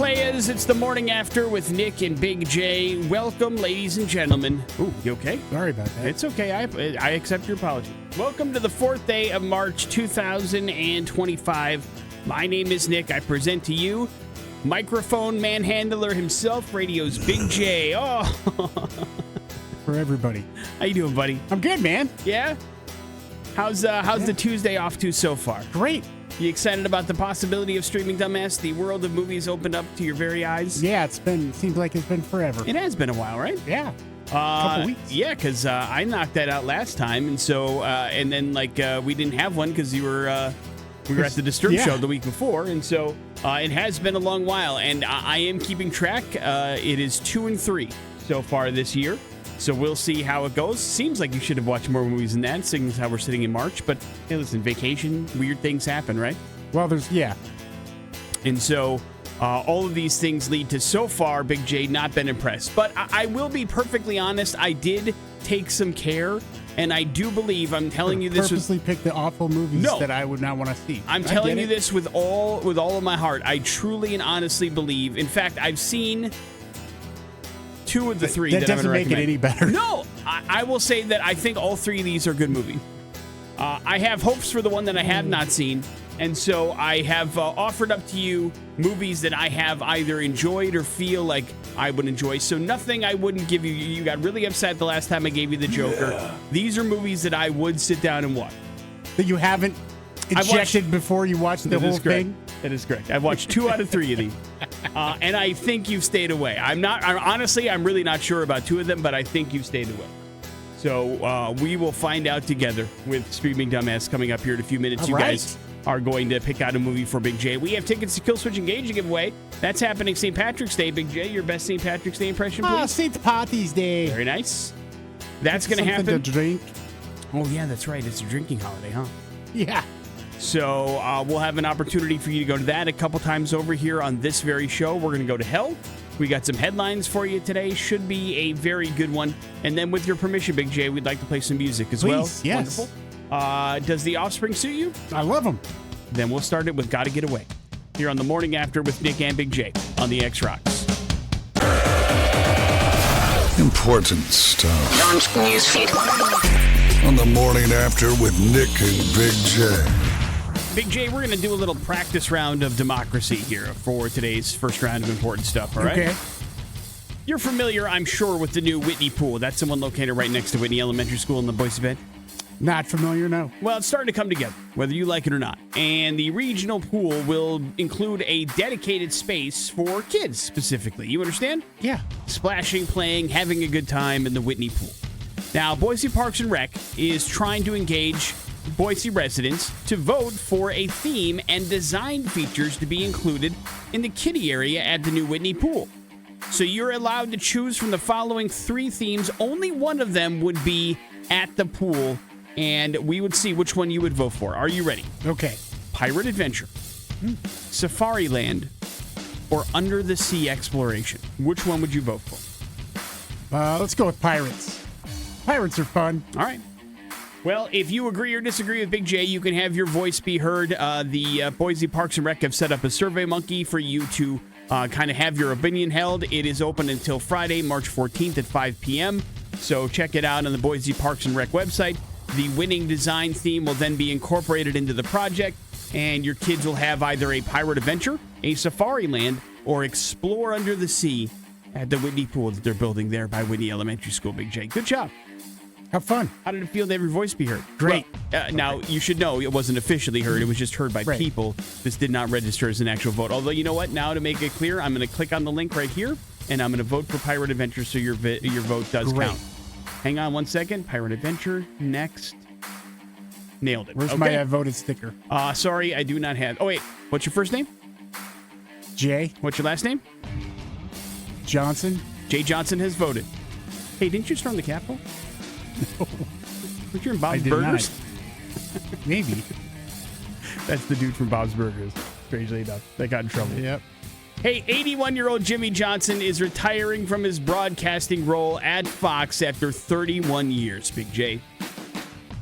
players? It's the morning after with Nick and Big J. Welcome, ladies and gentlemen. Ooh, you okay? Sorry about that. It's okay. I accept your apology. Welcome to the 4th day of March 2025. My name is Nick. I present to you microphone manhandler himself, radio's Big J. Oh, For everybody. how you doing, buddy? I'm good, man. Yeah? How's the Tuesday off to so far? Great. You excited about the possibility of streaming Dumbass? The world of movies opened up to your very eyes? Yeah, seems like it's been forever. It has been a while, right? Yeah. Couple weeks. Yeah, because I knocked that out last time, and so and then we didn't have one because we were at the Disturb show the week before, and so it has been a long while, and I am keeping track. It is 2 and 3 so far this year, so we'll see how it goes. Seems like you should have watched more movies than that, seeing as how we're sitting in March. But hey, listen, vacation, weird things happen, right? Well, And so all of these things lead to, so far, Big J not been impressed. But I will be perfectly honest. I did take some care, and I do believe I'm telling you this. Purposely picked the awful movies that I would not want to see. I'm telling you this with all of my heart. I truly and honestly believe. In fact, I've seen 2 of the 3 that I'm going to recommend. That doesn't make it any better. No, I will say that I think all 3 of these are good movies. I have hopes for the one that I have not seen. And so I have offered up to you movies that I have either enjoyed or feel like I would enjoy. So nothing I wouldn't give you. You got really upset the last time I gave you the Joker. Yeah. These are movies that I would sit down and watch. That you haven't injected before you watched the whole thing? That is correct. I've watched 2 out of 3 of these. And I think you've stayed away. I'm really not sure about 2 of them, but I think you've stayed away. So we will find out together with Streaming Dumbass coming up here in a few minutes. You guys are going to pick out a movie for Big J. We have tickets to Kill Switch Engage to give away. That's happening St. Patrick's Day. Big J, your best St. Patrick's Day impression, please. St. Patty's Day. Very nice. That's going to happen. Something to drink. Oh, yeah, that's right. It's a drinking holiday, huh? Yeah. So we'll have an opportunity for you to go to that a couple times over here on this very show. We're going to go to hell. We got some headlines for you today. Should be a very good one. And then with your permission, Big J, we'd like to play some music as well. Please, yes. Wonderful. Does The Offspring suit you? I love them. Then we'll start it with Gotta Get Away. Here on The Morning After with Nick and Big J on the X-Rocks. Important stuff. Newsfeed. On The Morning After with Nick and Big J. Big J, we're going to do a little practice round of democracy here for today's first round of important stuff, all right? Okay. You're familiar, I'm sure, with the new Whitney Pool. That's the one located right next to Whitney Elementary School in the Boise Bend. Not familiar, no. Well, it's starting to come together, whether you like it or not. And the regional pool will include a dedicated space for kids, specifically. You understand? Yeah. Splashing, playing, having a good time in the Whitney Pool. Now, Boise Parks and Rec is trying to engage Boise residents to vote for a theme and design features to be included in the kiddie area at the new Whitney Pool. So you're allowed to choose from the following 3 themes. Only one of them would be at the pool, and we would see which one you would vote for. Are you ready? Okay. Pirate Adventure, Safari Land, or Under the Sea Exploration. Which one would you vote for? Let's go with pirates. Pirates are fun. All right. Well, if you agree or disagree with Big J, you can have your voice be heard. The Boise Parks and Rec have set up a Survey Monkey for you to kind of have your opinion held. It is open until Friday, March 14th at 5 p.m. So check it out on the Boise Parks and Rec website. The winning design theme will then be incorporated into the project, and your kids will have either a pirate adventure, a safari land, or explore under the sea at the Whitney Pool that they're building there by Whitney Elementary School. Big J, good job. Have fun. How did it feel to have your voice be heard? Great. Well, now, you should know it wasn't officially heard. It was just heard by people. This did not register as an actual vote. Although, you know what? Now, to make it clear, I'm going to click on the link right here, and I'm going to vote for Pirate Adventure so your vote does count. Hang on one second. Pirate Adventure. Next. Nailed it. Where's my voted sticker? Sorry, I do not have. Oh, wait. What's your first name? Jay. What's your last name? Johnson. Jay Johnson has voted. Hey, didn't you storm the Capitol? No. Were you in Bob's Burgers? Maybe. That's the dude from Bob's Burgers, strangely enough. They got in trouble. Yep. Hey, 81-year-old Jimmy Johnson is retiring from his broadcasting role at Fox after 31 years, Big J.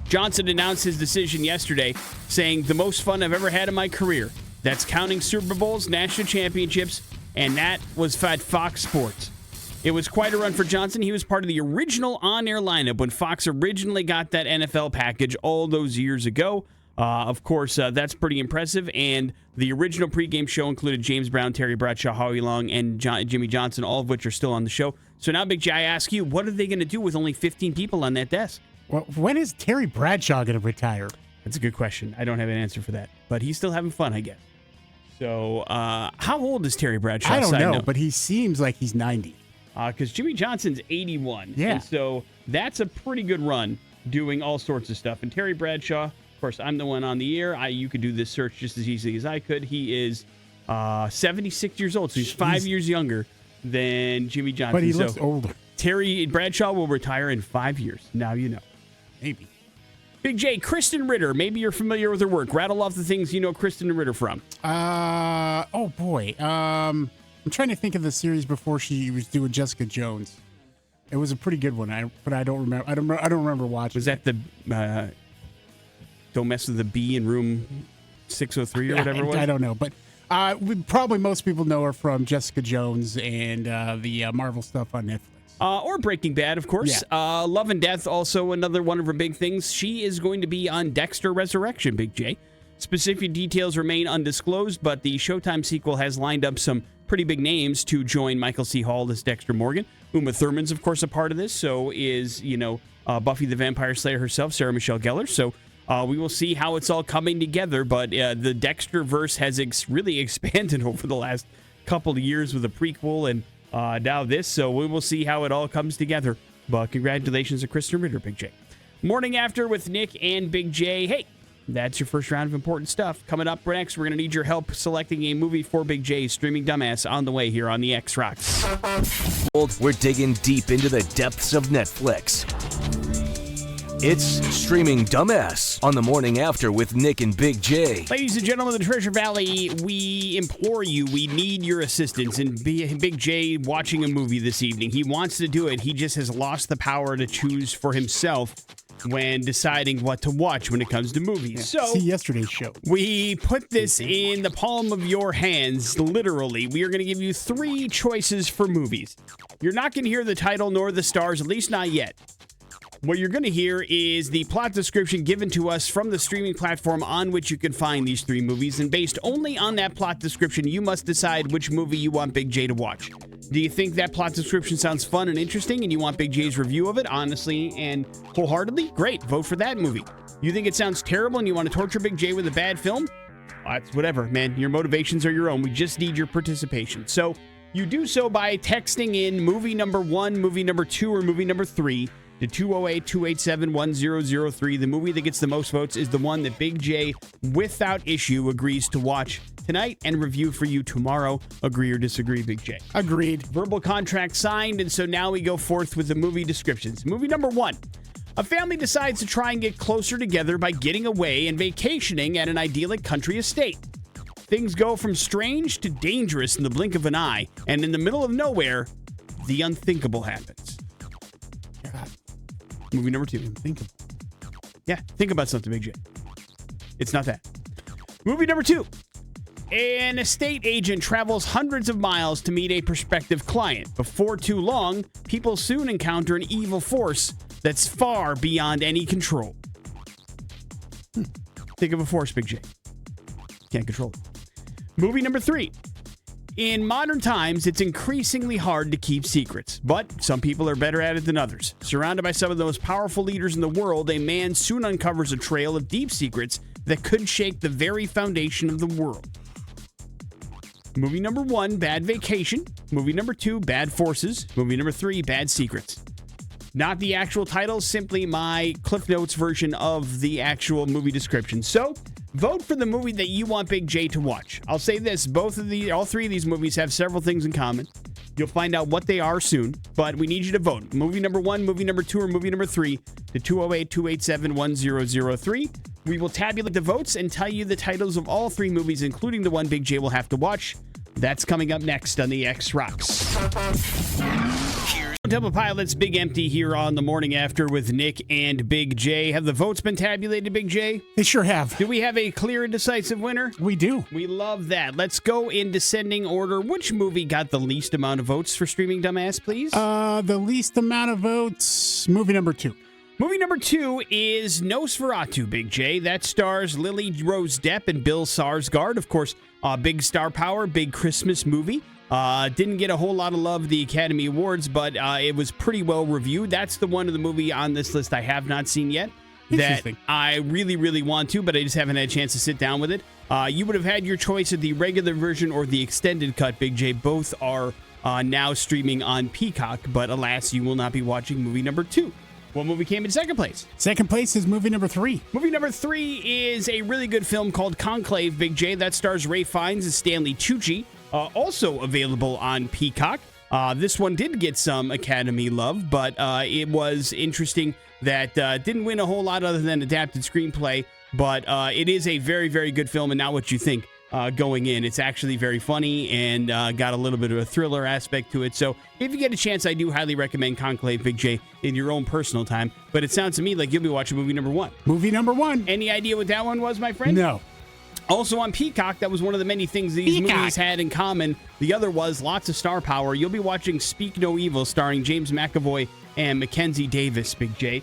Johnson announced his decision yesterday, saying, "The most fun I've ever had in my career. That's counting Super Bowls, national championships, and that was at Fox Sports. It was quite a run for Johnson. He was part of the original on-air lineup when Fox originally got that NFL package all those years ago. Of course, that's pretty impressive. And the original pregame show included James Brown, Terry Bradshaw, Howie Long, and Jimmy Johnson, all of which are still on the show. So now, Big J, I ask you, what are they going to do with only 15 people on that desk? Well, when is Terry Bradshaw going to retire? That's a good question. I don't have an answer for that. But he's still having fun, I guess. So how old is Terry Bradshaw? I don't know, but he seems like he's 90. Because Jimmy Johnson's 81. Yeah. And so that's a pretty good run doing all sorts of stuff. And Terry Bradshaw, of course, I'm the one on the air. You could do this search just as easily as I could. He is 76 years old, so he's 5 years younger than Jimmy Johnson. But he looks older. Terry Bradshaw will retire in 5 years. Now you know. Maybe. Big J, Kristen Ritter. Maybe you're familiar with her work. Rattle off the things you know Kristen Ritter from. Oh, boy. I'm trying to think of the series before she was doing Jessica Jones. It was a pretty good one, but I don't remember. I don't remember watching. Was that the Don't Mess with the Bee in Room 603 or whatever it was? I don't know, but most people know her from Jessica Jones and the Marvel stuff on Netflix. Or Breaking Bad, of course. Yeah. Love and Death, also another one of her big things. She is going to be on Dexter Resurrection, Big J. Specific details remain undisclosed, but the Showtime sequel has lined up some pretty big names to join Michael C. Hall as Dexter Morgan. Uma Thurman's, of course, a part of this. So is, Buffy the Vampire Slayer herself, Sarah Michelle Gellar. So we will see how it's all coming together. But the Dexter-verse has really expanded over the last couple of years with a prequel and now this. So we will see how it all comes together. But congratulations to Kristen Ritter, Big J. Morning After with Nick and Big J. Hey, that's your first round of important stuff. Coming up next, we're going to need your help selecting a movie for Big J's Streaming Dumbass on the way here on the X Rocks. We're digging deep into the depths of Netflix. It's Streaming Dumbass on the Morning After with Nick and Big J. Ladies and gentlemen of the Treasure Valley, we implore you, we need your assistance in Big J watching a movie this evening. He wants to do it. He just has lost the power to choose for himself when deciding what to watch when it comes to movies. Yeah. So see yesterday's show. We put this in the palm of your hands, literally. We are going to give you 3 choices for movies. You're not going to hear the title nor the stars, at least not yet. What you're going to hear is the plot description given to us from the streaming platform on which you can find these 3 movies, and based only on that plot description, you must decide which movie you want Big J to watch. Do you think that plot description sounds fun and interesting and you want Big J's review of it honestly and wholeheartedly? Great, vote for that movie. You think it sounds terrible and you want to torture Big J with a bad film? That's whatever, man. Your motivations are your own. We just need your participation. So you do so by texting in movie number 1, movie number 2, or movie number 3 to 208-287-1003. The movie that gets the most votes is the one that Big J, without issue, agrees to watch tonight and review for you tomorrow. Agree or disagree, Big J? Agreed. Verbal contract signed, and so now we go forth with the movie descriptions. Movie number 1. A family decides to try and get closer together by getting away and vacationing at an idyllic country estate. Things go from strange to dangerous in the blink of an eye, and in the middle of nowhere, the unthinkable happens. God. Movie number 2. Unthinkable. Yeah, think about something, Big J. It's not that. Movie number 2. An estate agent travels hundreds of miles to meet a prospective client. Before too long, people soon encounter an evil force that's far beyond any control. Think of a force, Big J. Can't control it. Movie number 3. In modern times, it's increasingly hard to keep secrets, but some people are better at it than others. Surrounded by some of the most powerful leaders in the world, a man soon uncovers a trail of deep secrets that could shake the very foundation of the world. Movie number 1, Bad Vacation. Movie number 2, Bad Forces. Movie number 3, Bad Secrets. Not the actual title, simply my Cliff Notes version of the actual movie description. So, vote for the movie that you want Big J to watch. I'll say this, all 3 of these movies have several things in common. You'll find out what they are soon, but we need you to vote. Movie number 1, movie number 2, or movie number 3 to 208-287-1003. We will tabulate the votes and tell you the titles of all 3 movies, including the one Big J will have to watch. That's coming up next on the X Rocks. Double Pilots, Big Empty here on the morning after with Nick and Big J. Have the votes been tabulated, Big J? They sure have. Do we have a clear and decisive winner? We do. We love that. Let's go in descending order. Which movie got the least amount of votes for Streaming Dumbass, please? The least amount of votes, movie number 2. Movie number 2 is Nosferatu, Big J. That stars Lily Rose Depp and Bill Skarsgård. Of course, big star power, big Christmas movie. Didn't get a whole lot of love at the Academy Awards, but it was pretty well reviewed. That's the one of the movie on this list I have not seen yet that I really, really want to, but I just haven't had a chance to sit down with it. You would have had your choice of the regular version or the extended cut, Big J. Both are now streaming on Peacock, but alas, you will not be watching movie number 2. What movie came in second place? Second place is movie number 3. Movie number 3 is a really good film called Conclave, Big J. That stars Ralph Fiennes and Stanley Tucci. Also available on Peacock. This one did get some Academy love, but it was interesting that didn't win a whole lot other than adapted screenplay, but it is a very, very good film and not what you think going in. It's actually very funny and got a little bit of a thriller aspect to it. So if you get a chance, I do highly recommend Conclave, Big J, in your own personal time. But it sounds to me like you'll be watching movie number 1. Movie number 1. Any idea what that one was, my friend? No. Also on Peacock, that was one of the many things these movies had in common. The other was lots of star power. You'll be watching Speak No Evil, starring James McAvoy and Mackenzie Davis, Big J.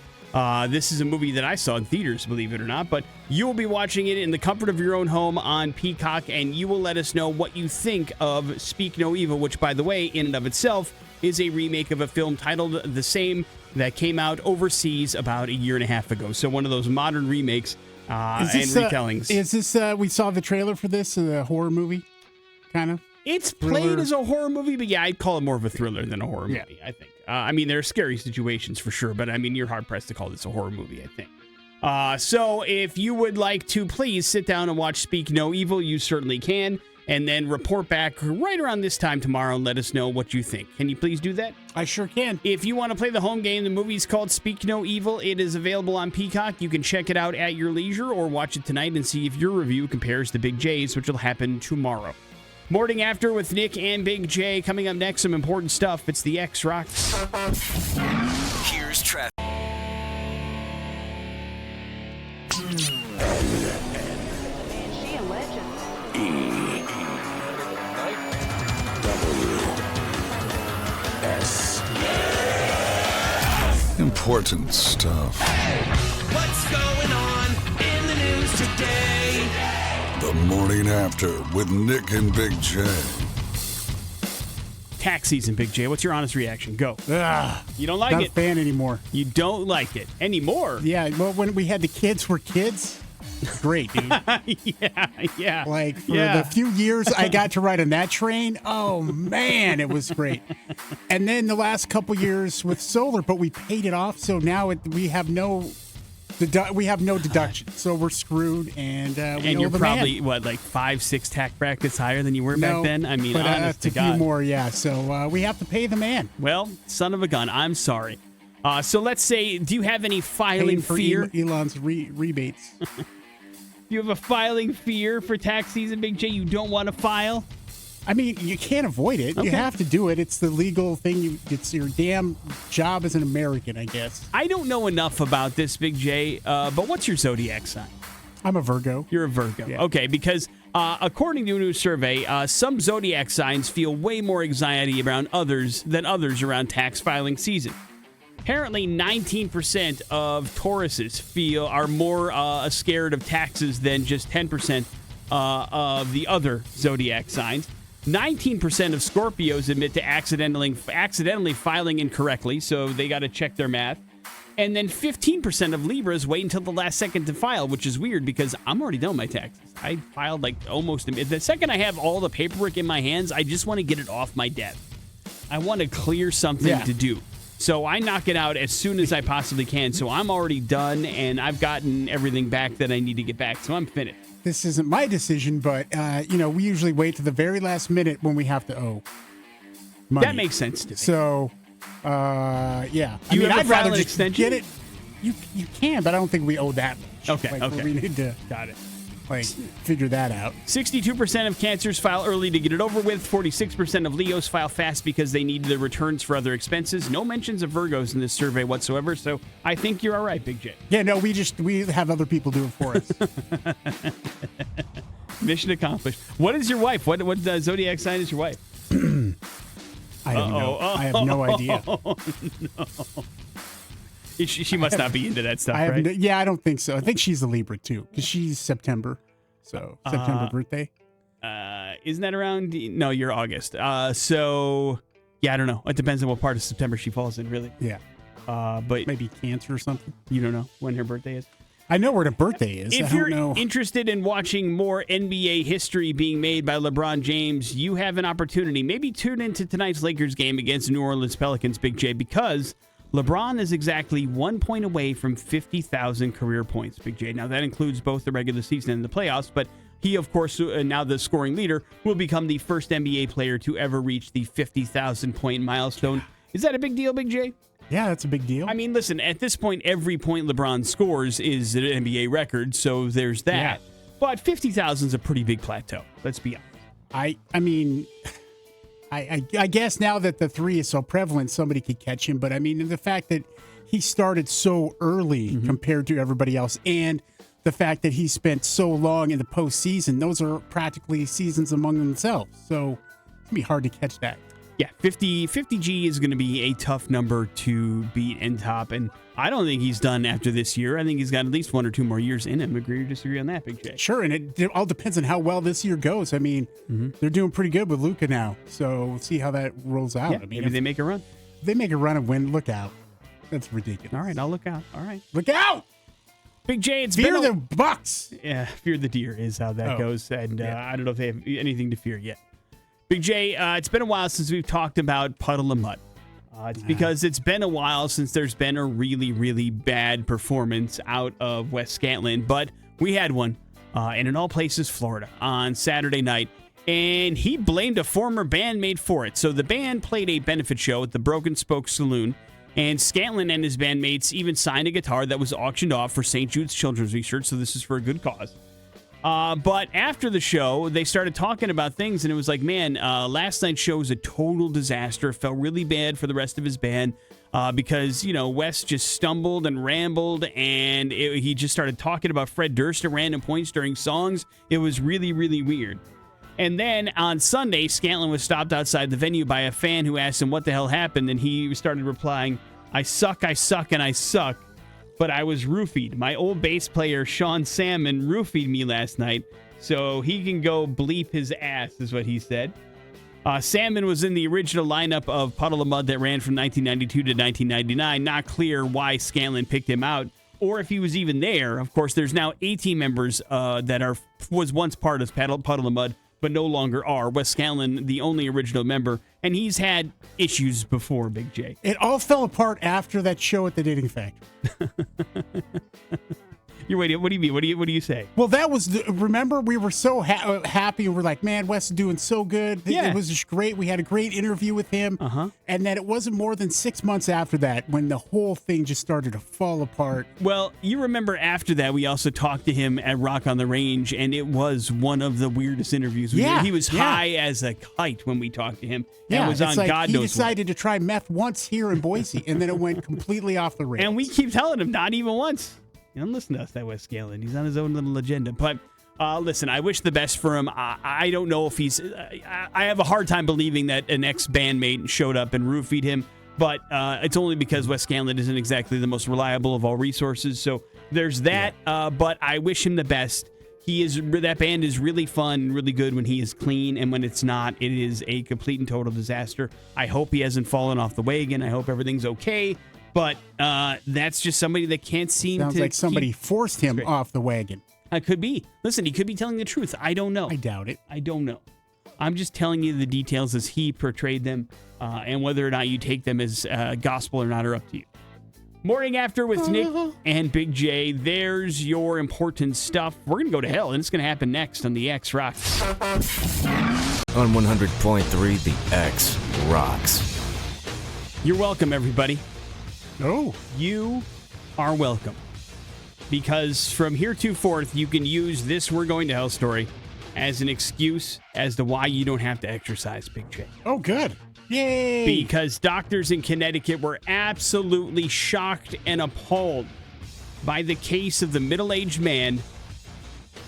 This is a movie that I saw in theaters, believe it or not, but you will be watching it in the comfort of your own home on Peacock, and you will let us know what you think of Speak No Evil, which, by the way, in and of itself, is a remake of a film titled the same that came out overseas about a year and a half ago. So one of those modern remakes and retellings. Is this, we saw the trailer for this, a horror movie, kind of? It's played as a horror movie, but yeah, I'd call it more of a thriller than a horror movie, I think. I mean, there are scary situations for sure, but I mean, you're hard-pressed to call this a horror movie, I think. So if you would like to please sit down and watch Speak No Evil, you certainly can, and then report back right around this time tomorrow and let us know what you think. Can you please do that? I sure can. If you want to play the home game, the movie's called Speak No Evil. It is available on Peacock. You can check it out at your leisure or watch it tonight and see if your review compares to Big J's, which will happen tomorrow. Morning After with Nick and Big J. Coming up next, some important stuff. It's the X Rocks. Here's traffic. Important stuff. What's going on in the news today? The Morning After with Nick and Big J. Tax season, Big J. What's your honest reaction? Go. You don't like Not it. a fan anymore. You don't like it anymore. Yeah, well, when we had the kids were kids, great, dude. yeah. Like, for the few years I got to ride on that train, oh, man, it was great. And then the last couple years with solar, but we paid it off, so now we have no deduction. So we're screwed, and and you're probably, what, like 5-6 tax brackets higher than you were back then? I mean, but, honest to a God. few more, yeah. So we have to pay the man. Well, son of a gun, I'm sorry. So let's say, do you have any filing Paying for fear? Elon's rebates. Do you have a filing fear for tax season, Big J? You don't want to file? I mean, you can't avoid it. Okay. You have to do it. It's the legal thing. It's your damn job as an American, I guess. I don't know enough about this, Big J, but what's your zodiac sign? I'm a Virgo. You're a Virgo. Yeah. Okay, because according to a new survey, some zodiac signs feel way more anxiety around others around tax filing season. Apparently, 19% of Tauruses are more scared of taxes than just 10% of the other zodiac signs. 19% of Scorpios admit to accidentally filing incorrectly, so they got to check their math. And then 15% of Libras wait until the last second to file, which is weird because I'm already done my taxes. I filed like almost the second I have all the paperwork in my hands, I just want to get it off my desk. I want to clear something to do. So I knock it out as soon as I possibly can. So I'm already done, and I've gotten everything back that I need to get back. So I'm finished. This isn't my decision, but, we usually wait to the very last minute when we have to owe money. That makes sense to me. So, yeah. Do you ever I'd file rather an just extension? get it. You can, but I don't think we owe that much. Okay. Where we need to. Got it. Like, figure that out. 62% of Cancers file early to get it over with. 46% of Leos file fast because they need the returns for other expenses. No mentions of Virgos in this survey whatsoever, so I think you're all right, Big J. Yeah, no, we have other people do it for us. Mission accomplished. What is your wife? What zodiac sign is your wife? I don't know. I have no idea. No. She must not be into that stuff, I right? I don't think so. I think she's a Libra too, because she's September. So September birthday. Isn't that around? No, you're August. So yeah, I don't know. It depends on what part of September she falls in, really. Yeah. But maybe Cancer or something. You don't know when her birthday is? I know where the birthday is. If you're interested in watching more NBA history being made by LeBron James, you have an opportunity. Maybe tune into tonight's Lakers game against New Orleans Pelicans, Big J, because LeBron is exactly 1 point away from 50,000 career points, Big J. Now, that includes both the regular season and the playoffs, but he, of course, now the scoring leader, will become the first NBA player to ever reach the 50,000-point milestone. Is that a big deal, Big J? Yeah, that's a big deal. I mean, listen, at this point, every point LeBron scores is an NBA record, so there's that. Yeah. But 50,000 is a pretty big plateau. Let's be honest. I mean, I guess now that the three is so prevalent, somebody could catch him. But I mean, the fact that he started so early compared to everybody else, and the fact that he spent so long in the postseason, those are practically seasons among themselves. So it's going to be hard to catch that. Yeah, 50G is going to be a tough number to beat and top, and I don't think he's done after this year. I think he's got at least 1 or 2 more years in him. Agree or disagree on that, Big J? Sure, and it all depends on how well this year goes. I mean, they're doing pretty good with Luka now, so we'll see how that rolls out. Yeah, I mean, maybe they make a run. If they make a run and win, look out. That's ridiculous. All right, I'll look out. All right. Look out! Big J, it's fear the Bucks. Yeah, fear the deer is how that goes, and I don't know if they have anything to fear yet. Big J, it's been a while since we've talked about Puddle of Mud. It's because it's been a while since there's been a really, really bad performance out of Wes Scantlin, but we had one, and in all places, Florida, on Saturday night, and he blamed a former bandmate for it. So the band played a benefit show at the Broken Spoke Saloon, and Scantlin and his bandmates even signed a guitar that was auctioned off for St. Jude's Children's Research, so this is for a good cause. But after the show, they started talking about things, and it was like, man, last night's show was a total disaster. It felt really bad for the rest of his band because, Wes just stumbled and rambled, and he just started talking about Fred Durst at random points during songs. It was really, really weird. And then on Sunday, Scantlin was stopped outside the venue by a fan who asked him what the hell happened, and he started replying, I suck, and I suck. But I was roofied. My old bass player, Sean Salmon, roofied me last night, so he can go bleep his ass, is what he said. Salmon was in the original lineup of Puddle of Mud that ran from 1992 to 1999. Not clear why Scantlin picked him out, or if he was even there. Of course, there's now 18 members that was once part of Puddle of Mud, but no longer are. Wes Scantlin, the only original member, and he's had issues before, Big J. It all fell apart after that show at the Dating Factory. You're waiting. What do you mean? What do you say? Well, that was remember we were so happy. We're like, man, Wes is doing so good. Yeah. It was just great. We had a great interview with him. And then it wasn't more than 6 months after that when the whole thing just started to fall apart. Well, you remember after that, we also talked to him at Rock on the Range, and it was one of the weirdest interviews we did. He was high as a kite when we talked to him. Yeah, it was on like God knows what. He decided to try meth once here in Boise, and then it went completely off the rails. And we keep telling him, not even once. You don't listen to us, that Wes Scantlin. He's on his own little agenda. But listen, I wish the best for him. I don't know if he's... I have a hard time believing that an ex-bandmate showed up and roofied him. But it's only because Wes Scantlin isn't exactly the most reliable of all resources. So there's that. Yeah. But I wish him the best. That band is really fun, really good when he is clean. And when it's not, it is a complete and total disaster. I hope he hasn't fallen off the wagon. I hope everything's okay. But that's just somebody that can't seem to... Sounds like somebody forced him off the wagon. It could be. Listen, he could be telling the truth. I don't know. I doubt it. I don't know. I'm just telling you the details as he portrayed them, and whether or not you take them as gospel or not are up to you. Morning After with Nick and Big J. There's your important stuff. We're going to go to hell, and it's going to happen next on the X Rocks. On 100.3, the X Rocks. You're welcome, everybody. Oh. You are welcome. because from heretofore, you can use this "We're Going to Hell" story as an excuse as to why you don't have to exercise, Big J. Oh, good. Yay. Because doctors in Connecticut were absolutely shocked and appalled by the case of the middle-aged man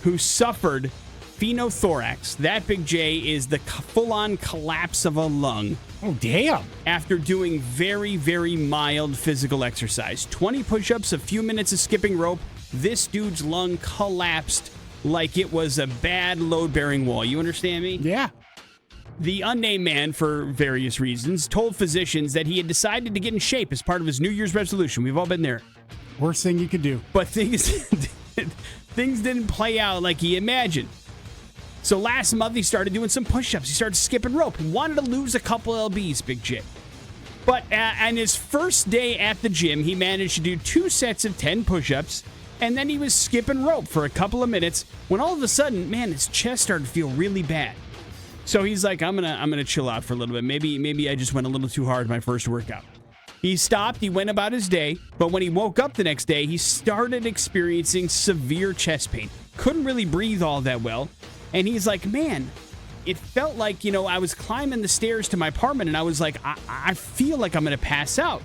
who suffered phenothorax. That, Big J, is the full-on collapse of a lung. Oh, damn. After doing very, very mild physical exercise. 20 push-ups, a few minutes of skipping rope. This dude's lung collapsed like it was a bad load-bearing wall. You understand me? Yeah. The unnamed man, for various reasons, told physicians that he had decided to get in shape as part of his New Year's resolution. We've all been there. Worst thing you could do. But things didn't play out like he imagined. So last month, he started doing some push-ups. He started skipping rope. He wanted to lose a couple lbs, Big J. But on his first day at the gym, he managed to do 2 sets of 10 push-ups, and then he was skipping rope for a couple of minutes when all of a sudden, man, his chest started to feel really bad. So he's like, I'm gonna chill out for a little bit. Maybe I just went a little too hard my first workout. He stopped, he went about his day, but when he woke up the next day, he started experiencing severe chest pain. Couldn't really breathe all that well. And he's like, man, it felt like, I was climbing the stairs to my apartment and I was like, I feel like I'm gonna pass out.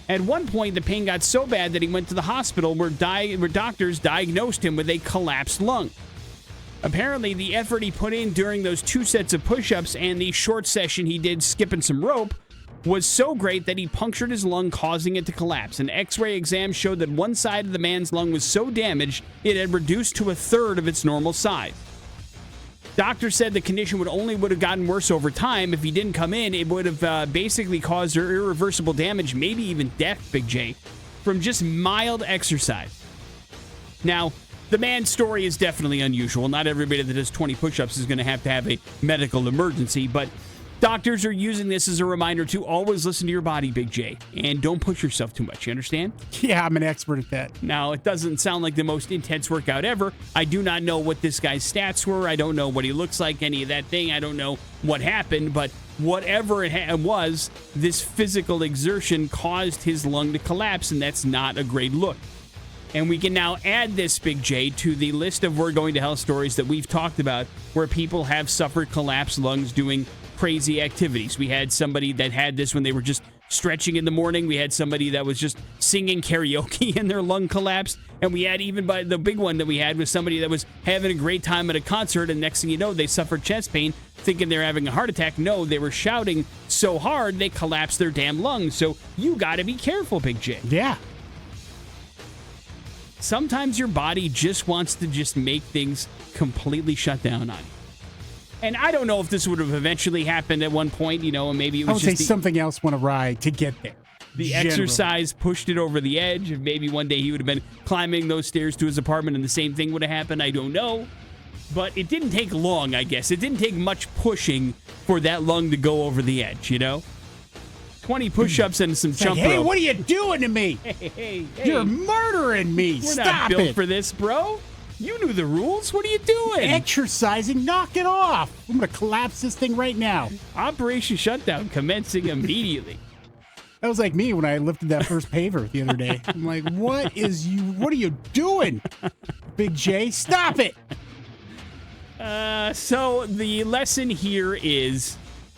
At one point, the pain got so bad that he went to the hospital where doctors diagnosed him with a collapsed lung. Apparently, the effort he put in during those 2 sets of push-ups and the short session he did skipping some rope was so great that he punctured his lung, causing it to collapse. An X-ray exam showed that one side of the man's lung was so damaged it had reduced to 1/3 of its normal size. Doctors said the condition would have gotten worse over time. If he didn't come in, it would have basically caused irreversible damage, maybe even death, Big J, from just mild exercise. Now, the man's story is definitely unusual. Not everybody that does 20 push-ups is going to have a medical emergency, but doctors are using this as a reminder to always listen to your body, Big J, and don't push yourself too much. You understand? Yeah, I'm an expert at that. Now, it doesn't sound like the most intense workout ever. I do not know what this guy's stats were. I don't know what he looks like, any of that thing. I don't know what happened, but whatever it was, this physical exertion caused his lung to collapse, and that's not a great look. And we can now add this, Big J, to the list of We're Going to Hell stories that we've talked about where people have suffered collapsed lungs doing crazy activities. We had somebody that had this when they were just stretching in the morning. We had somebody that was just singing karaoke and their lung collapsed. And we had the big one that we had was somebody that was having a great time at a concert, and next thing you know, they suffered chest pain thinking they're having a heart attack. No, they were shouting so hard they collapsed their damn lungs. So you got to be careful, Big J. Yeah. Sometimes your body just wants to just make things completely shut down on you. And I don't know if this would have eventually happened at one point, and maybe it was I would just say something else went awry to get there. The Generally. exercise pushed it over the edge. Maybe one day he would have been climbing those stairs to his apartment and the same thing would have happened. I don't know. But it didn't take long, I guess. It didn't take much pushing for that lung to go over the edge, 20 push-ups and some jump rope. Hey, what are you doing to me? Hey. You're murdering me. We're Stop not built it. for this, bro. You knew the rules. What are you doing? Exercising. Knock it off. I'm going to collapse this thing right now. Operation Shutdown commencing immediately. That was like me when I lifted that first paver the other day. I'm like, what are you doing? Big J, stop it. So the lesson here is,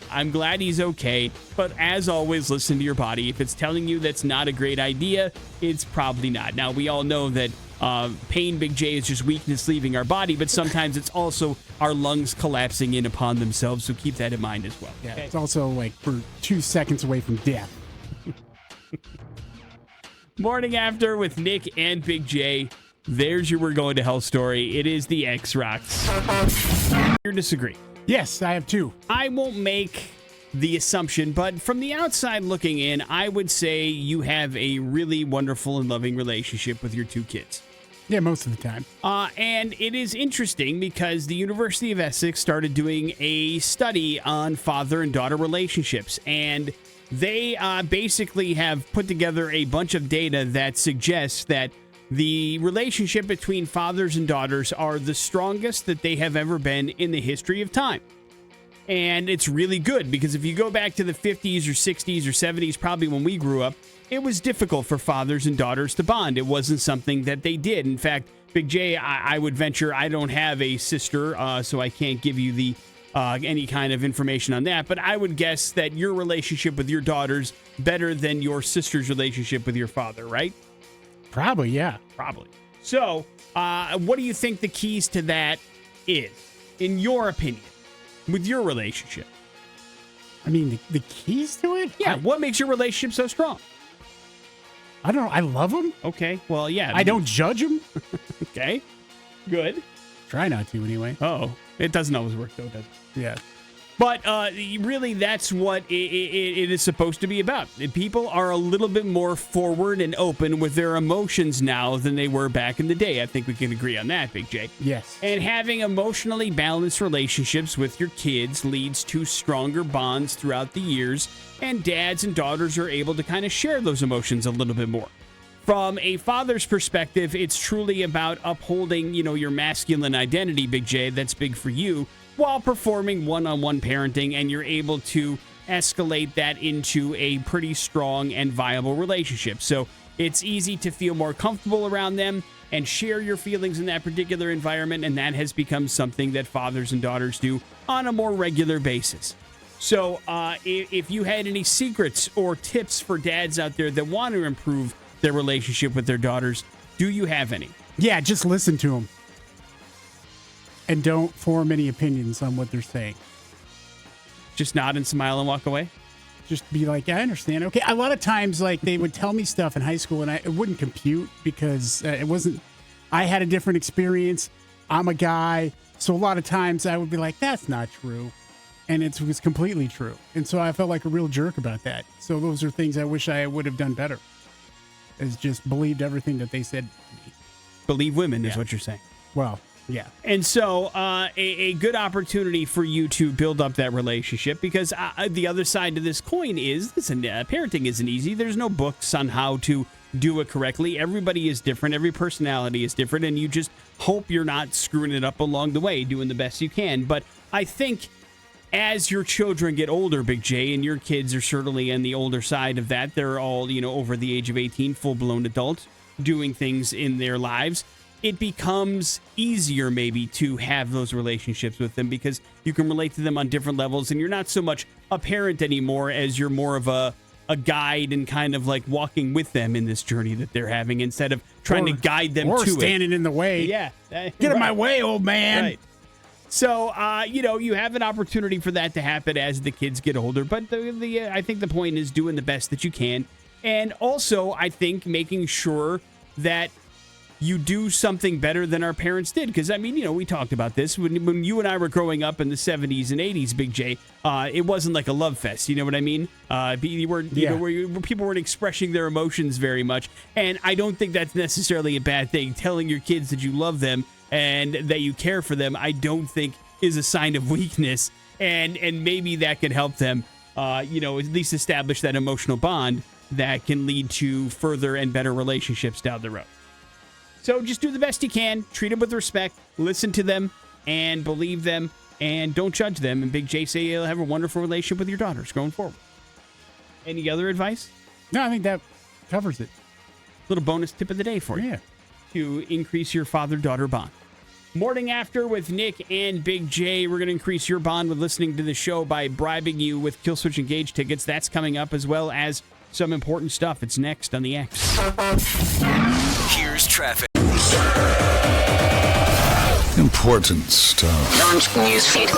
I'm glad he's okay, but as always, listen to your body. If it's telling you that's not a great idea, it's probably not. Now, we all know that pain, Big J, is just weakness leaving our body, but sometimes it's also our lungs collapsing in upon themselves, so keep that in mind as well. Yeah, it's also like for 2 seconds away from death. Morning After with Nick and Big J. There's your We're Going to Hell story. It is the X-Rocks. You disagree? Yes, I have 2. I won't make the assumption, but from the outside looking in, I would say you have a really wonderful and loving relationship with your 2 kids. Yeah, most of the time. And it is interesting because the University of Essex started doing a study on father and daughter relationships, and they basically have put together a bunch of data that suggests that the relationship between fathers and daughters are the strongest that they have ever been in the history of time. And it's really good because if you go back to the 50s or 60s or 70s, probably when we grew up, it was difficult for fathers and daughters to bond. It wasn't something that they did. In fact, Big J, I would venture I don't have a sister, so I can't give you the any kind of information on that. But I would guess that your relationship with your daughter's better than your sister's relationship with your father, right? Probably, yeah. Probably. So, what do you think the keys to that is, in your opinion, with your relationship? I mean, the keys to it? Yeah, what makes your relationship so strong? I don't know. I love them. Okay, well, yeah. I don't judge them. Okay, good. Try not to, anyway. Oh, it doesn't always work, though, does it? Yeah. But really, that's what it is supposed to be about. People are a little bit more forward and open with their emotions now than they were back in the day. I think we can agree on that, Big J. Yes. And having emotionally balanced relationships with your kids leads to stronger bonds throughout the years, and dads and daughters are able to kind of share those emotions a little bit more. From a father's perspective, it's truly about upholding, your masculine identity, Big J. That's big for you, while performing one-on-one parenting, and you're able to escalate that into a pretty strong and viable relationship. So it's easy to feel more comfortable around them and share your feelings in that particular environment, and that has become something that fathers and daughters do on a more regular basis. So if you had any secrets or tips for dads out there that want to improve their relationship with their daughters, do you have any? Yeah, just listen to them. And don't form any opinions on what they're saying. Just nod and smile and walk away? Just be like, I understand. Okay, a lot of times, like, they would tell me stuff in high school, and it wouldn't compute because it wasn't, I had a different experience. I'm a guy. So a lot of times I would be like, that's not true. And it was completely true. And so I felt like a real jerk about that. So those are things I wish I would have done better. Is just believed everything that they said to me. Believe women is what you're saying. Well, yeah. And so a good opportunity for you to build up that relationship, because the other side to this coin is, listen, parenting isn't easy. There's no books on how to do it correctly. Everybody is different. Every personality is different. And you just hope you're not screwing it up along the way, doing the best you can. But I think as your children get older, Big J, and your kids are certainly on the older side of that, they're all, over the age of 18, full-blown adults, doing things in their lives, it becomes easier maybe to have those relationships with them because you can relate to them on different levels, and you're not so much a parent anymore as you're more of a guide and kind of like walking with them in this journey that they're having instead of trying to guide them to it. Or standing in the way. Yeah. Get in my way, old man. Right. So, you have an opportunity for that to happen as the kids get older. But I think the point is doing the best that you can. And also, I think making sure that you do something better than our parents did. Because, we talked about this. When you and I were growing up in the 70s and 80s, Big J, it wasn't like a love fest. You know what I mean? Where people weren't expressing their emotions very much. And I don't think that's necessarily a bad thing. Telling your kids that you love them and that you care for them, I don't think is a sign of weakness. And maybe that can help them, at least establish that emotional bond that can lead to further and better relationships down the road. So just do the best you can. Treat them with respect. Listen to them and believe them. And don't judge them. And Big J, say you'll have a wonderful relationship with your daughters going forward. Any other advice? No, I think that covers it. Little bonus tip of the day for you. Yeah. To increase your father-daughter bond. Morning After with Nick and Big J. We're going to increase your bond with listening to the show by bribing you with Kill Switch Engage tickets. That's coming up, as well as some important stuff. It's next on the X. Here's traffic. Important stuff. Don't newsfeed.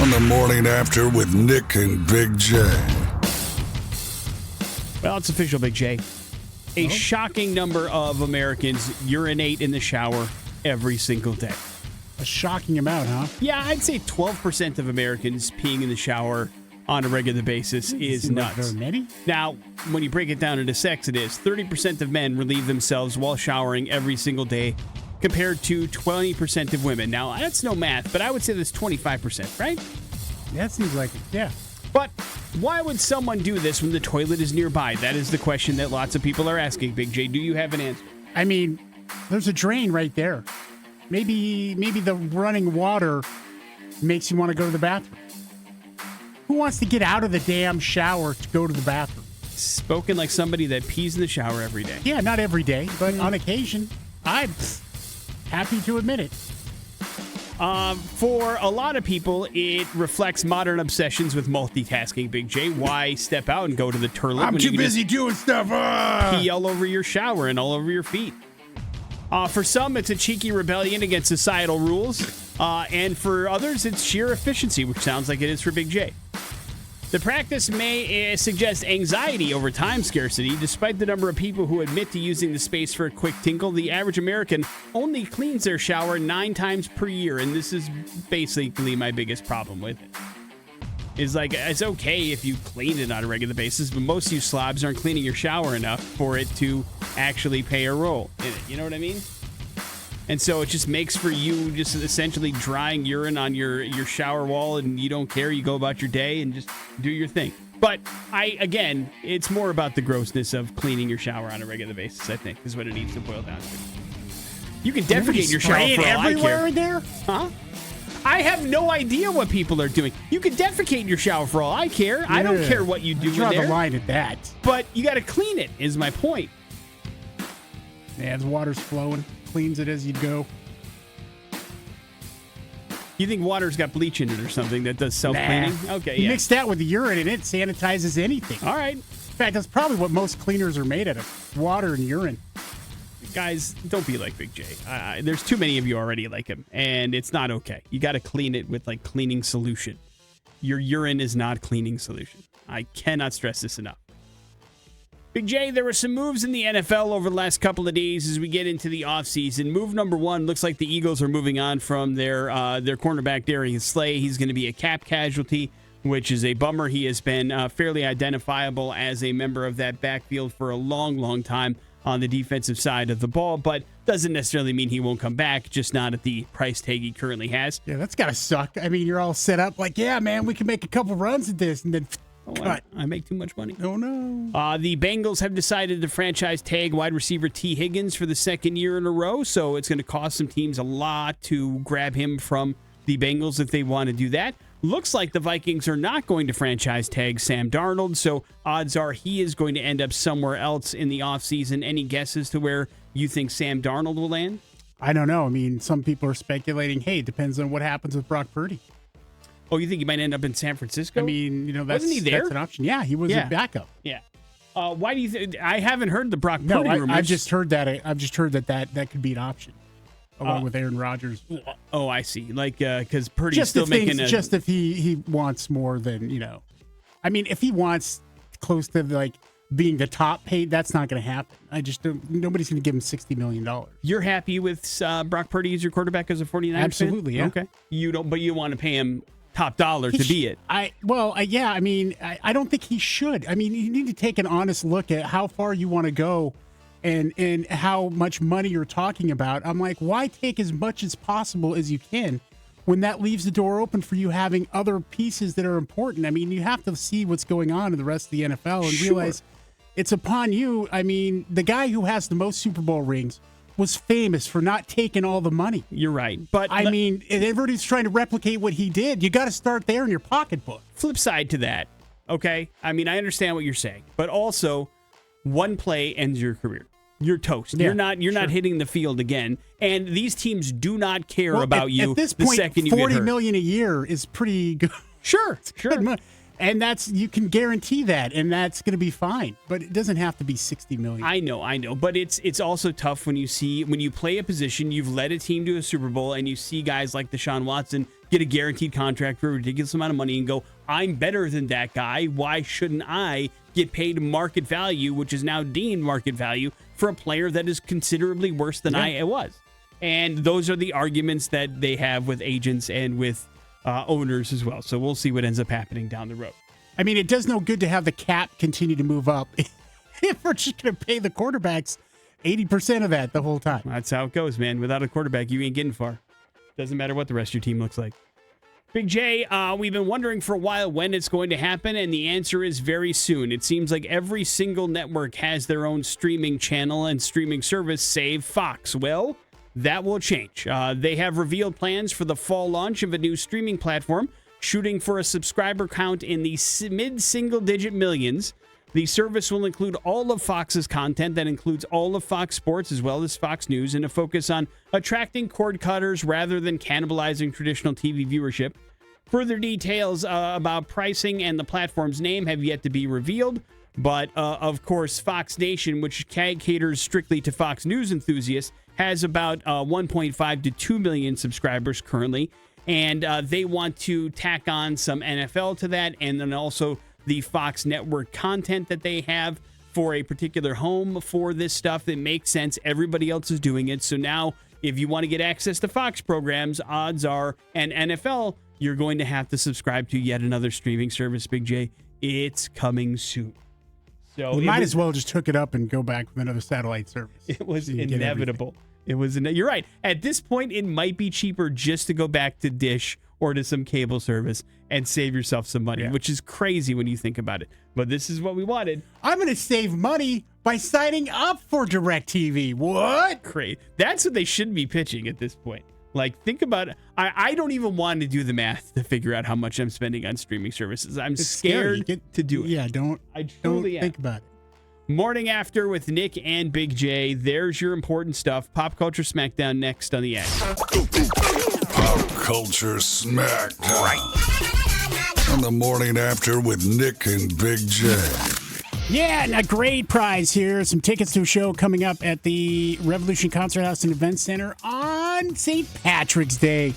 On the Morning After with Nick and Big J. Well, it's official, Big J. A shocking number of Americans urinate in the shower every single day. A shocking amount, huh? Yeah, I'd say 12% of Americans peeing in the shower on a regular basis is nuts. Like very many? Now, when you break it down into sex, it is 30% of men relieve themselves while showering every single day, compared to 20% of women. Now, that's no math, but I would say that's 25%, right? That seems like it, yeah. But why would someone do this when the toilet is nearby? That is the question that lots of people are asking, Big J. Do you have an answer? I mean, there's a drain right there. Maybe the running water makes you want to go to the bathroom. Who wants to get out of the damn shower to go to the bathroom? Spoken like somebody that pees in the shower every day. Yeah, not every day, but on occasion. I'm happy to admit it. For a lot of people, it reflects modern obsessions with multitasking, Big J. Why step out and go to the toilet I'm when too you can busy doing stuff. pee all over your shower and all over your feet? For some, it's a cheeky rebellion against societal rules. And for others, it's sheer efficiency, which sounds like it is for Big J. The practice may suggest anxiety over time scarcity. Despite the number of people who admit to using the space for a quick tinkle, the average American only cleans their shower 9 times per year, and this is basically my biggest problem with it. Is like, it's okay if you clean it on a regular basis, but most of you slobs aren't cleaning your shower enough for it to actually play a role in it. You know what I mean? And so it just makes for you just essentially drying urine on your shower wall, and you don't care. You go about your day and just do your thing. But again, it's more about the grossness of cleaning your shower on a regular basis, I think, is what it needs to boil down to. You can defecate your shower for all I care. Everywhere in there? Huh? I have no idea what people are doing. You can defecate in your shower for all I care. Yeah. I don't care what you do in Draw there. the line at that. But you got to clean it, is my point. Yeah, the water's flowing. Cleans it as you go. You think water's got bleach in it or something that does self-cleaning? Nah. Okay, You yeah. mix that with the urine and it sanitizes anything. All right. In fact, that's probably what most cleaners are made out of. Water and urine. Guys, don't be like Big J. There's too many of you already like him, and it's not okay. You got to clean it with, like, cleaning solution. Your urine is not cleaning solution. I cannot stress this enough. Big J, there were some moves in the NFL over the last couple of days as we get into the offseason. Move number one, looks like the Eagles are moving on from their cornerback, Darius Slay. He's going to be a cap casualty, which is a bummer. He has been fairly identifiable as a member of that backfield for a long, long time on the defensive side of the ball, but doesn't necessarily mean he won't come back, just not at the price tag he currently has. Yeah, that's got to suck. I mean, you're all set up like, yeah, man, we can make a couple runs at this, and then cut. I make too much money. Oh, no. The Bengals have decided to franchise tag wide receiver T. Higgins for the second year in a row, so it's going to cost some teams a lot to grab him from the Bengals if they want to do that. Looks like the Vikings are not going to franchise tag Sam Darnold, so odds are he is going to end up somewhere else in the offseason. Any guesses to where you think Sam Darnold will land? I don't know. I mean, some people are speculating, hey, it depends on what happens with Brock Purdy. Oh, you think he might end up in San Francisco? I mean, wasn't he there? That's an option. Yeah, he was a backup. Yeah. Why do you think? I haven't heard the Brock Purdy rumors. I've just heard that. I've just heard that could be an option, along with Aaron Rodgers. Oh, I see. Like, because Purdy's just still making a... Just if he wants more than, I mean, if he wants close to, like, being the top paid, that's not going to happen. Nobody's going to give him $60 million. You're happy with Brock Purdy as your quarterback as a 49ers Absolutely, fan? yeah. Okay. But you want to pay him top dollar to be it. I don't think he should. I mean, you need to take an honest look at how far you want to go and how much money you're talking about. I'm like, why take as much as possible as you can when that leaves the door open for you having other pieces that are important? I mean, you have to see what's going on in the rest of the NFL and realize it's upon you. I mean, the guy who has the most Super Bowl rings was famous for not taking all the money. You're right. But I mean, everybody's trying to replicate what he did. You got to start there in your pocketbook. Flip side to that, okay? I mean, I understand what you're saying, but also one play ends your career. You're toast. Yeah, you're not hitting the field again. And these teams do not care about you at this the point, second you get hurt. $40 million a year is pretty good. Sure. Good money. And you can guarantee that, and that's going to be fine. But it doesn't have to be $60 million. I know. But it's also tough when you play a position, you've led a team to a Super Bowl, and you see guys like Deshaun Watson get a guaranteed contract for a ridiculous amount of money and go, I'm better than that guy. Why shouldn't I get paid market value, which is now deemed market value, for a player that is considerably worse than I was? And those are the arguments that they have with agents and with owners as well. So we'll see what ends up happening down the road. I mean, it does no good to have the cap continue to move up if we're just going to pay the quarterbacks 80% of that the whole time. That's how it goes, man. Without a quarterback, you ain't getting far. Doesn't matter what the rest of your team looks like. Big J, we've been wondering for a while when it's going to happen, and the answer is very soon. It seems like every single network has their own streaming channel and streaming service, save Fox. Well, that will change. They have revealed plans for the fall launch of a new streaming platform. shooting for a subscriber count in the mid-single-digit millions. The service will include all of Fox's content. That includes all of Fox Sports as well as Fox News, and a focus on attracting cord cutters rather than cannibalizing traditional TV viewership. Further details about pricing and the platform's name have yet to be revealed. But, of course, Fox Nation, which caters strictly to Fox News enthusiasts, has about 1.5 to 2 million subscribers currently. And they want to tack on some NFL to that, and then also the Fox network content that they have for a particular home for this stuff that makes sense. Everybody else is doing it. So now, if you want to get access to Fox programs, odds are, and NFL, you're going to have to subscribe to yet another streaming service, Big J. It's coming soon. So we might as well just hook it up and go back with another satellite service. It was inevitable. You're right. At this point, it might be cheaper just to go back to Dish or to some cable service and save yourself some money, which is crazy when you think about it. But this is what we wanted. I'm going to save money by signing up for DirecTV. What? Great. That's what they should be pitching at this point. Like, think about it. I don't even want to do the math to figure out how much I'm spending on streaming services. I'm scared to do it. Yeah, don't think about it. Morning After with Nick and Big J. There's your important stuff. Pop Culture Smackdown next on the X. Pop Culture Smackdown. Right. On the Morning After with Nick and Big J. Yeah, and a great prize here. Some tickets to a show coming up at the Revolution Concert House and Event Center on St. Patrick's Day.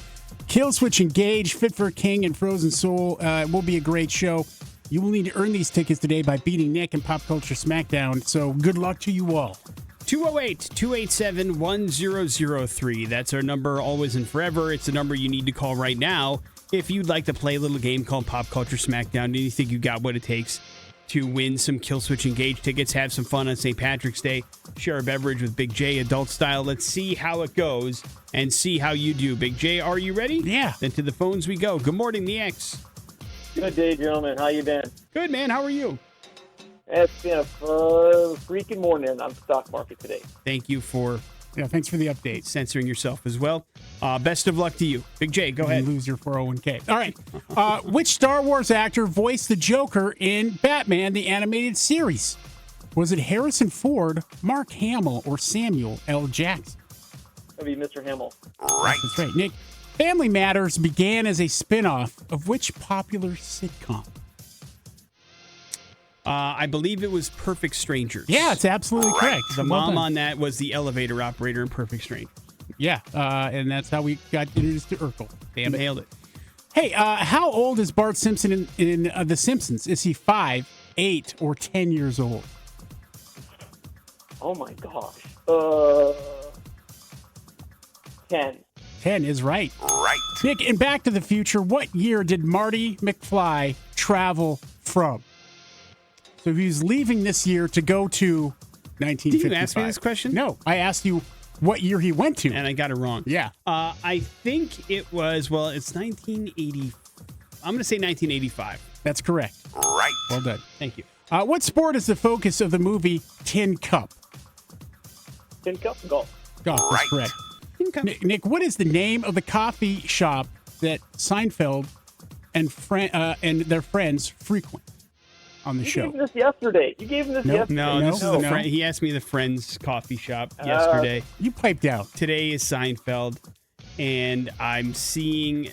Killswitch Engage, Fit for a King, and Frozen Soul. It will be a great show. You will need to earn these tickets today by beating Nick and Pop Culture Smackdown. So good luck to you all. 208-287-1003. That's our number always and forever. It's the number you need to call right now if you'd like to play a little game called Pop Culture Smackdown. And you think you got what it takes to win some Killswitch Engage tickets, have some fun on St. Patrick's Day, share a beverage with Big J, adult style. Let's see how it goes and see how you do. Big J, are you ready? Yeah. Then to the phones we go. Good morning, the X. Good day, gentlemen. How you been? Good, man. How are you? It's been a freaking morning on the stock market today. Thank you for thanks for the update. Censoring yourself as well. Best of luck to you. Big J, go ahead. You lose your 401k. All right. Which Star Wars actor voiced the Joker in Batman, the animated series? Was it Harrison Ford, Mark Hamill, or Samuel L. Jackson? That'd be Mr. Hamill. Right. That's right, Nick. Family Matters began as a spinoff of which popular sitcom? I believe it was Perfect Strangers. Yeah, it's absolutely correct. The Well mom done. on that was the elevator operator in Perfect Strangers. Yeah, and that's how we got introduced to Urkel. Damn it. Nailed it. Hey, how old is Bart Simpson in The Simpsons? Is he 5, 8, or 10 years old? Oh my gosh. 10. 10 is right. Right. Nick, in Back to the Future, what year did Marty McFly travel from? So he was leaving this year to go to 1955. Did you ask me this question? No, I asked you what year he went to. And I got it wrong. Yeah. I think it was, it's 1980. I'm going to say 1985. That's correct. Right. Well done. Thank you. What sport is the focus of the movie Tin Cup? Tin Cup Golf. Golf, that's Right. correct. Nick, what is the name of the coffee shop that Seinfeld and their friends frequent on the You show? gave him this yesterday. You gave him this yesterday. No, this is No. the friend. He asked me the Friends coffee shop yesterday. You piped out. Today is Seinfeld, and I'm seeing.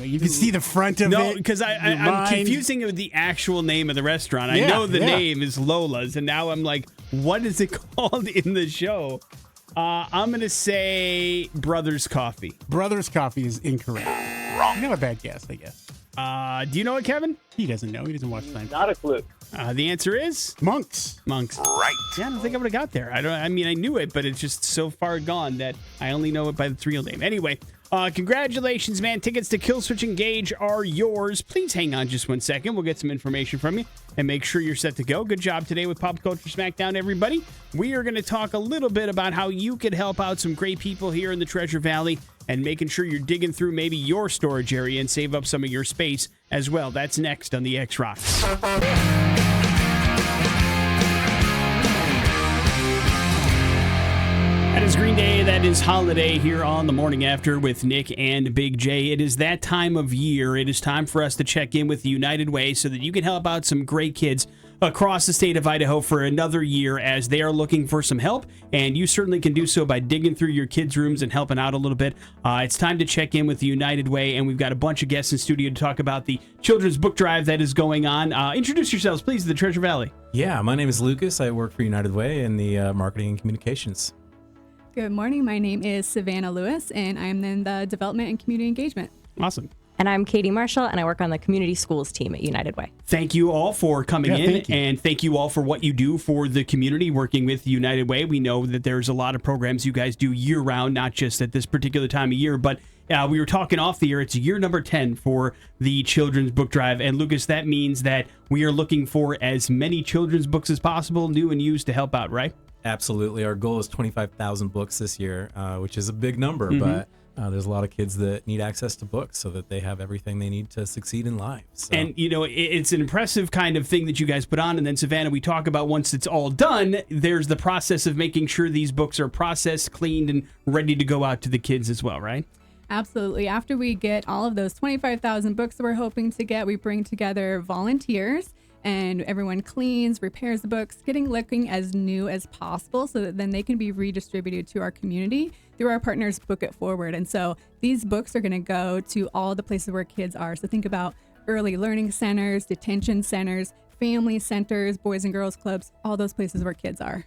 You can see the front of it. No, because I'm mind. confusing it with the actual name of the restaurant. I Yeah, know the yeah. name is Lola's, and now I'm like, what is it called in the show? I'm going to say Brothers Coffee. Brothers Coffee is incorrect. Wrong. Not a bad guess, I guess. Do you know it, Kevin? He doesn't know. He doesn't watch Seinfeld. Not a clue. The answer is Monks. Monks. Right. Yeah, I don't think I would have got there. I knew it, but it's just so far gone that I only know it by its real name. Anyway, congratulations, man. Tickets to Killswitch Engage are yours. Please hang on just 1 second. We'll get some information from you and make sure you're set to go. Good job today with Pop Culture Smackdown, everybody. We are going to talk a little bit about how you could help out some great people here in the Treasure Valley and making sure you're digging through maybe your storage area and save up some of your space as well. That's next on the X Rocks. That is Green Day. That is Holiday here on the Morning After with Nick and Big J. It is that time of year. It is time for us to check in with the United Way so that you can help out some great kids across the state of Idaho for another year as they are looking for some help. And you certainly can do so by digging through your kids' rooms and helping out a little bit. It's time to check in with the United Way, and we've got a bunch of guests in studio to talk about the children's book drive that is going on. Introduce yourselves, please, to the Treasure Valley. Yeah, my name is Lucas. I work for United Way in the marketing and communications. Good morning. My name is Savannah Lewis, and I'm in the development and community engagement. Awesome. And I'm Katie Marshall, and I work on the community schools team at United Way. Thank you all for coming in, thank you. and thank you all for what you do for the community working with United Way. We know that there's a lot of programs you guys do year-round, not just at this particular time of year, but we were talking off the air. It's year number 10 for the Children's Book Drive. And, Lucas, that means that we are looking for as many children's books as possible, new and used, to help out, right? Absolutely. Our goal is 25,000 books this year, which is a big number, but there's a lot of kids that need access to books so that they have everything they need to succeed in life. So. And, you know, it's an impressive kind of thing that you guys put on. And then, Savannah, we talk about once it's all done, there's the process of making sure these books are processed, cleaned, and ready to go out to the kids as well, right? Absolutely. After we get all of those 25,000 books that we're hoping to get, we bring together volunteers, and everyone cleans, repairs the books, looking as new as possible so that then they can be redistributed to our community through our partners Book It Forward. And so these books are going to go to all the places where kids are. So think about early learning centers, detention centers, family centers, boys and girls clubs, all those places where kids are.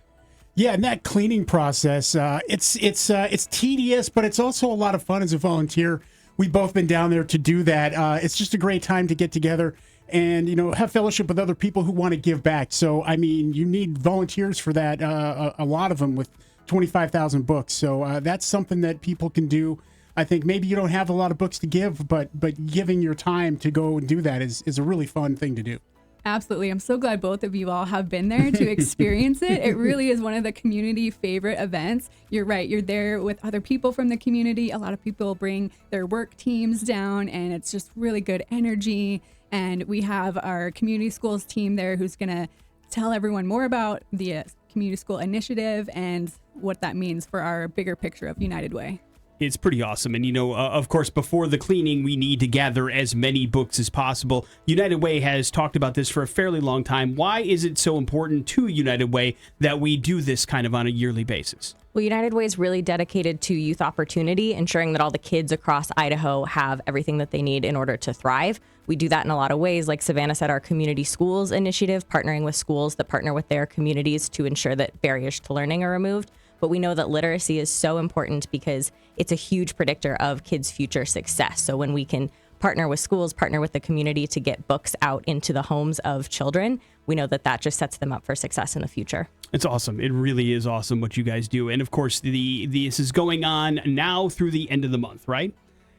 Yeah, and that cleaning process, it's tedious, but it's also a lot of fun as a volunteer. We've both been down there to do that. It's just a great time to get together and, you know, have fellowship with other people who want to give back. So, I mean, you need volunteers for that, a lot of them with 25,000 books. So that's something that people can do. I think maybe you don't have a lot of books to give, but giving your time to go and do that is a really fun thing to do. Absolutely. I'm so glad both of you all have been there to experience it. It really is one of the community favorite events. You're right. You're there with other people from the community. A lot of people bring their work teams down, and it's just really good energy. And we have our community schools team there who's going to tell everyone more about the community school initiative and what that means for our bigger picture of United Way. It's pretty awesome. And, you know, of course, before the cleaning, we need to gather as many books as possible. United Way has talked about this for a fairly long time. Why is it so important to United Way that we do this kind of on a yearly basis? Well, United Way is really dedicated to youth opportunity, ensuring that all the kids across Idaho have everything that they need in order to thrive. We do that in a lot of ways. Like Savannah said, our community schools initiative, partnering with schools that partner with their communities to ensure that barriers to learning are removed. But we know that literacy is so important because it's a huge predictor of kids' future success. So when we can partner with schools, partner with the community to get books out into the homes of children, we know that that just sets them up for success in the future. It's awesome. It really is awesome what you guys do. And of course, this is going on now through the end of the month, right?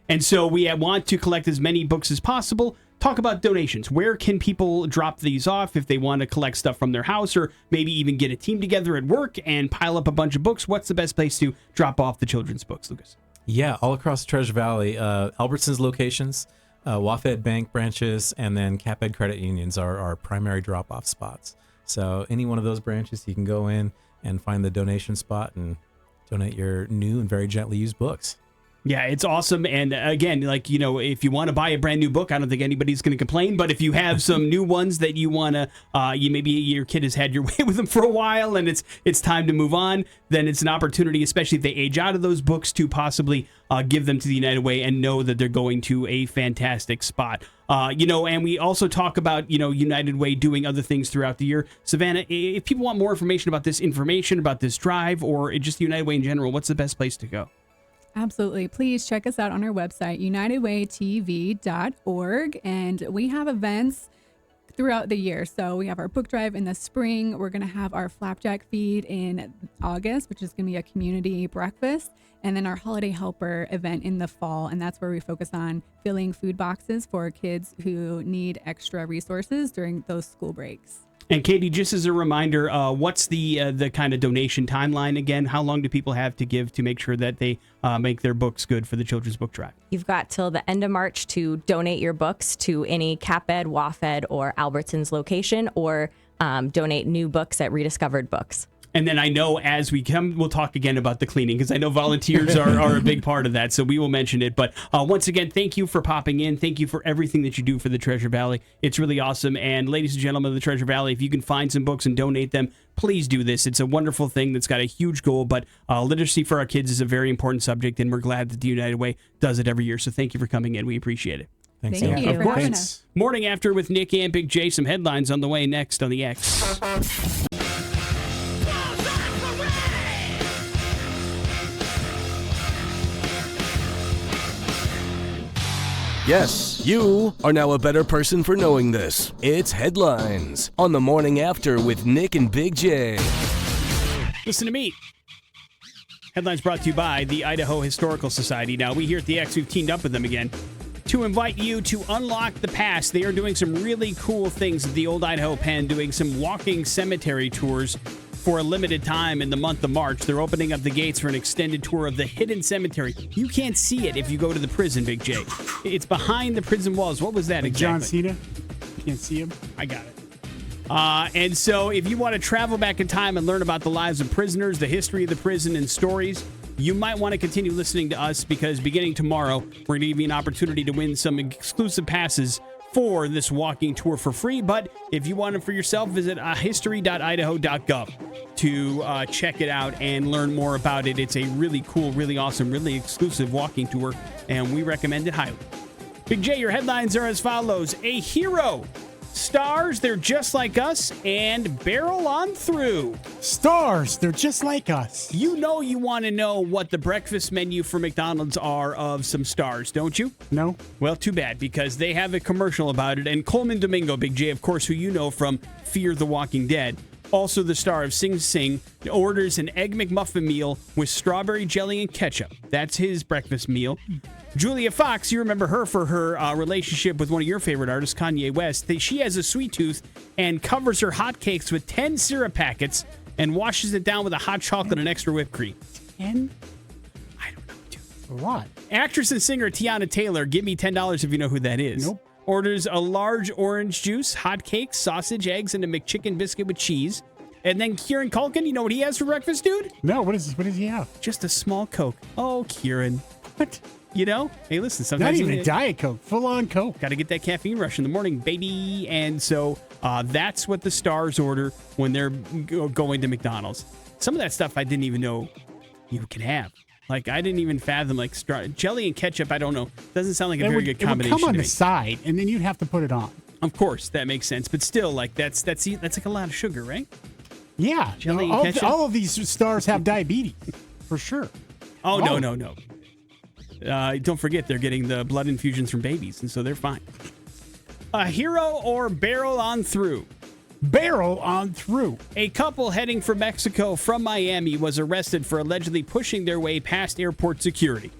And so we want to collect as many books as possible. Talk about donations. Where can people drop these off if they want to collect stuff from their house, or maybe even get a team together at work and pile up a bunch of books? What's the best place to drop off the children's books, Lucas? Yeah, all across Treasure Valley. Albertsons locations, WaFed Bank branches, and then CapEd credit unions are our primary drop-off spots. So any one of those branches, you can go in and find the donation spot and donate your new and very gently used books. Yeah, it's awesome. And again, like, you know, if you want to buy a brand new book, I don't think anybody's going to complain. But if you have some new ones that you want to, maybe your kid has had your way with them for a while and it's time to move on, then it's an opportunity, especially if they age out of those books, to possibly give them to the United Way and know that they're going to a fantastic spot. And we also talk about, United Way doing other things throughout the year. Savannah, if people want more information about this drive, or just United Way in general, what's the best place to go? Absolutely. Please check us out on our website, unitedwaytv.org. And we have events throughout the year. So we have our book drive in the spring. We're going to have our flapjack feed in August, which is going to be a community breakfast. And then our holiday helper event in the fall. And that's where we focus on filling food boxes for kids who need extra resources during those school breaks. And Katie, just as a reminder, what's the kind of donation timeline again? How long do people have to give to make sure that they make their books good for the Children's Book Drive? You've got till the end of March to donate your books to any CapEd, WaFed, or Albertsons location, or donate new books at Rediscovered Books. And then I know as we come, we'll talk again about the cleaning because I know volunteers are a big part of that. So we will mention it. But once again, thank you for popping in. Thank you for everything that you do for the Treasure Valley. It's really awesome. And ladies and gentlemen of the Treasure Valley, if you can find some books and donate them, please do this. It's a wonderful thing that's got a huge goal. But literacy for our kids is a very important subject. And we're glad that the United Way does it every year. So thank you for coming in. We appreciate it. Thanks. Thank you Of for course. having us. Morning After with Nick and Big J. Some headlines on the way next on the X. Yes, you are now a better person for knowing this. It's Headlines on the Morning After with Nick and Big J. Listen to me. Headlines brought to you by the Idaho Historical Society. Now, we here at the X, we've teamed up with them again to invite you to unlock the past. They are doing some really cool things at the Old Idaho Pen, doing some walking cemetery tours for a limited time in the month of March. They're opening up the gates for an extended tour of the hidden cemetery. You can't see it if you go to the prison, Big J. It's behind the prison walls. What was that exactly? John Cena? You can't see him? I got it. And so if you want to travel back in time and learn about the lives of prisoners, the history of the prison, and stories, you might want to continue listening to us because beginning tomorrow, we're going to give you an opportunity to win some exclusive passes for this walking tour for free. But if you want them for yourself, visit history.idaho.gov to check it out and learn more about it. It's a really cool, really awesome, really exclusive walking tour, and we recommend it highly. Big J, your headlines are as follows. A hero stars, they're just like us, and barrel on through. Stars, they're just like us. You know you want to know what the breakfast menu for McDonald's are of some stars, don't you? No. Well, too bad, because they have a commercial about it. And Coleman Domingo, Big J, of course, who you know from Fear the Walking Dead, also the star of Sing Sing, orders an Egg McMuffin meal with strawberry jelly and ketchup. That's his breakfast meal. Julia Fox, you remember her for her relationship with one of your favorite artists, Kanye West. She has a sweet tooth and covers her hotcakes with 10 syrup packets and washes it down with a hot chocolate and extra whipped cream. 10? I don't know, dude. A lot. Actress and singer Tiana Taylor, give me $10 if you know who that is. Nope. Orders a large orange juice, hot cakes, sausage, eggs, and a McChicken biscuit with cheese. And then Kieran Culkin, you know what he has for breakfast, dude? No, what does he have? Just a small Coke. Oh, Kieran. What? You know? Hey, listen, Not sometimes even a Diet Coke, full-on Coke. got to get that caffeine rush in the morning, baby. And so that's what the stars order when they're going to McDonald's. Some of that stuff I didn't even know you can have. Like, I didn't even fathom, like, jelly and ketchup, I don't know. Doesn't sound like a very good combination. It would come on to the me. side, and then you'd have to put it on. Of course, that makes sense. But still, like, that's like a lot of sugar, right? Yeah. Jelly and ketchup? All of these stars have diabetes, for sure. Oh, no. Don't forget, they're getting the blood infusions from babies, and so they're fine. A hero or barrel on through? Barrel on through. A couple heading for Mexico from Miami was arrested for allegedly pushing their way past airport security.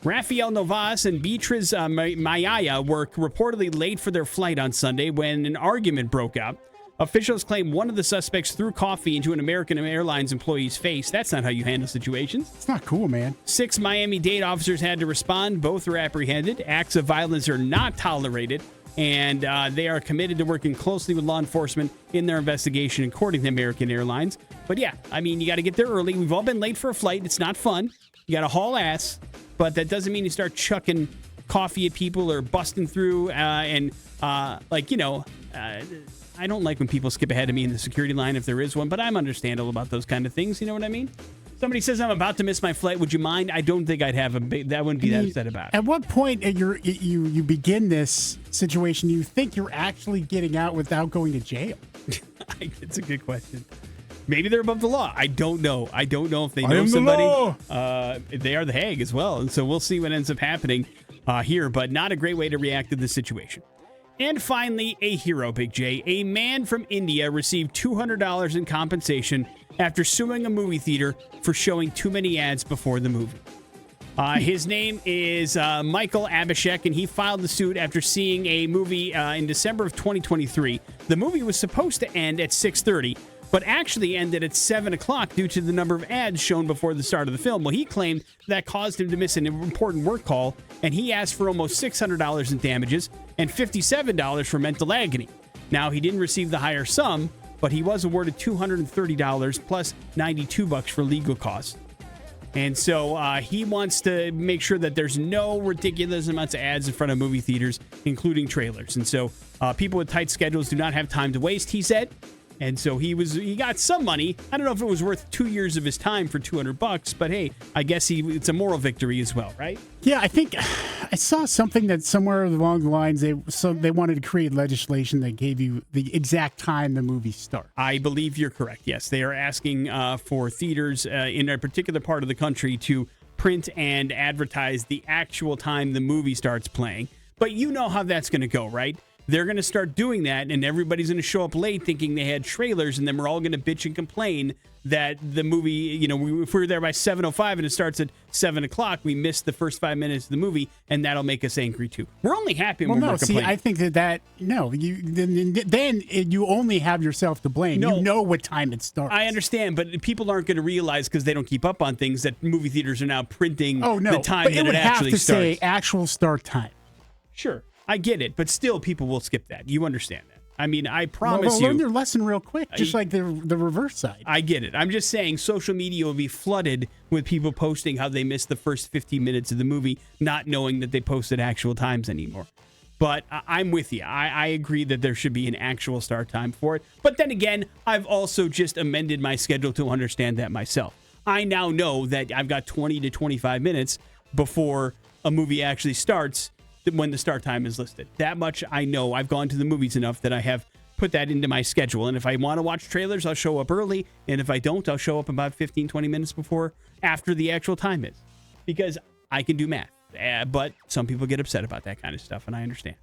Rafael Novas and Beatriz Mayaya were reportedly late for their flight on Sunday when an argument broke out. Officials claim one of the suspects threw coffee into an American Airlines employee's face. That's not how you handle situations. It's not cool, man. 6 Miami-Dade officers had to respond. Both were apprehended. Acts of violence are not tolerated, and they are committed to working closely with law enforcement in their investigation, according to American Airlines. But yeah, I mean, you got to get there early. We've all been late for a flight. It's not fun. You got to haul ass, but that doesn't mean you start chucking coffee at people or busting through I don't like when people skip ahead of me in the security line if there is one, but I'm understandable about those kind of things. You know what I mean? Somebody says I'm about to miss my flight. Would you mind? I don't think I'd have that wouldn't be that upset about it. At what point you begin this situation, you think you're actually getting out without going to jail? It's a good question. Maybe they're above the law. I don't know. I don't know if they know somebody. They are the Hague as well, and so we'll see what ends up happening here, but not a great way to react to this situation. And finally, a hero, Big J. A man from India received $200 in compensation after suing a movie theater for showing too many ads before the movie. His name is Michael Abhishek, and he filed the suit after seeing a movie in December of 2023. The movie was supposed to end at 6:30, but actually ended at 7 o'clock due to the number of ads shown before the start of the film. Well, he claimed that caused him to miss an important work call, and he asked for almost $600 in damages and $57 for mental agony. Now, he didn't receive the higher sum, but he was awarded $230 plus $92 for legal costs. And so he wants to make sure that there's no ridiculous amounts of ads in front of movie theaters, including trailers. And so people with tight schedules do not have time to waste, he said. And so he got some money. I don't know if it was worth 2 years of his time for $200, but hey, I guess it's a moral victory as well, right? Yeah, I think I saw something that somewhere along the lines they wanted to create legislation that gave you the exact time the movie starts. I believe you're correct. Yes, they are asking for theaters in a particular part of the country to print and advertise the actual time the movie starts playing. But you know how that's going to go, right? They're going to start doing that, and everybody's going to show up late thinking they had trailers, and then we're all going to bitch and complain that the movie, if we're there by 7:05 and it starts at 7 o'clock, we missed the first 5 minutes of the movie, and that'll make us angry too. We're only happy when we're complaining. I think then you only have yourself to blame. No, you know what time it starts. I understand, but people aren't going to realize because they don't keep up on things that movie theaters are now printing the time but that it actually starts. It would have to say actual start time. Sure. I get it, but still people will skip that. You understand that. I mean, I promise you. Learn their lesson real quick, just like the reverse side. I get it. I'm just saying social media will be flooded with people posting how they missed the first 15 minutes of the movie, not knowing that they posted actual times anymore. But I'm with you. I agree that there should be an actual start time for it. But then again, I've also just amended my schedule to understand that myself. I now know that I've got 20 to 25 minutes before a movie actually starts when the start time is listed. That much I know. I've gone to the movies enough that I have put that into my schedule. And if I want to watch trailers, I'll show up early. And if I don't, I'll show up about 15, 20 minutes after the actual time is. Because I can do math. But some people get upset about that kind of stuff, and I understand.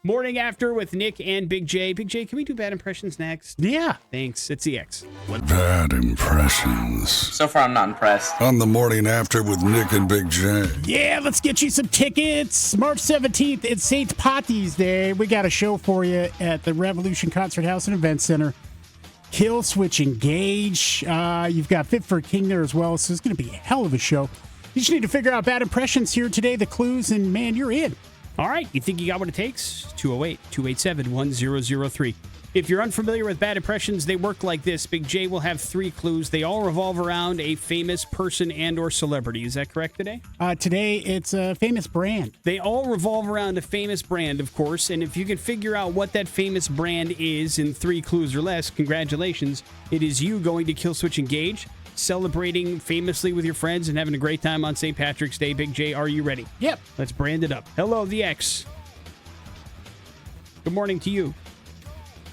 Morning After with Nick and Big J. Big J, can we do bad impressions next? Yeah. Thanks. It's the X. Bad impressions. So far, I'm not impressed. On the Morning After with Nick and Big J. Yeah, let's get you some tickets. March 17th, it's St. Patty's Day. We got a show for you at the Revolution Concert House and Event Center. Kill Switch Engage. You've got Fit for a King there as well, so it's going to be a hell of a show. You just need to figure out bad impressions here today, the clues, and man, you're in. All right. You think you got what it takes? 208-287-1003. If you're unfamiliar with bad impressions, they work like this. Big J will have 3 clues. They all revolve around a famous person and or celebrity. Is that correct today? Today, it's a famous brand. They all revolve around a famous brand, of course. And if you can figure out what that famous brand is in 3 clues or less, congratulations. It is you going to Kill Switch Engage, celebrating famously with your friends and having a great time on St. Patrick's Day. Big J, are you ready? Yep. Let's brand it up. Hello, the X. Good morning to you.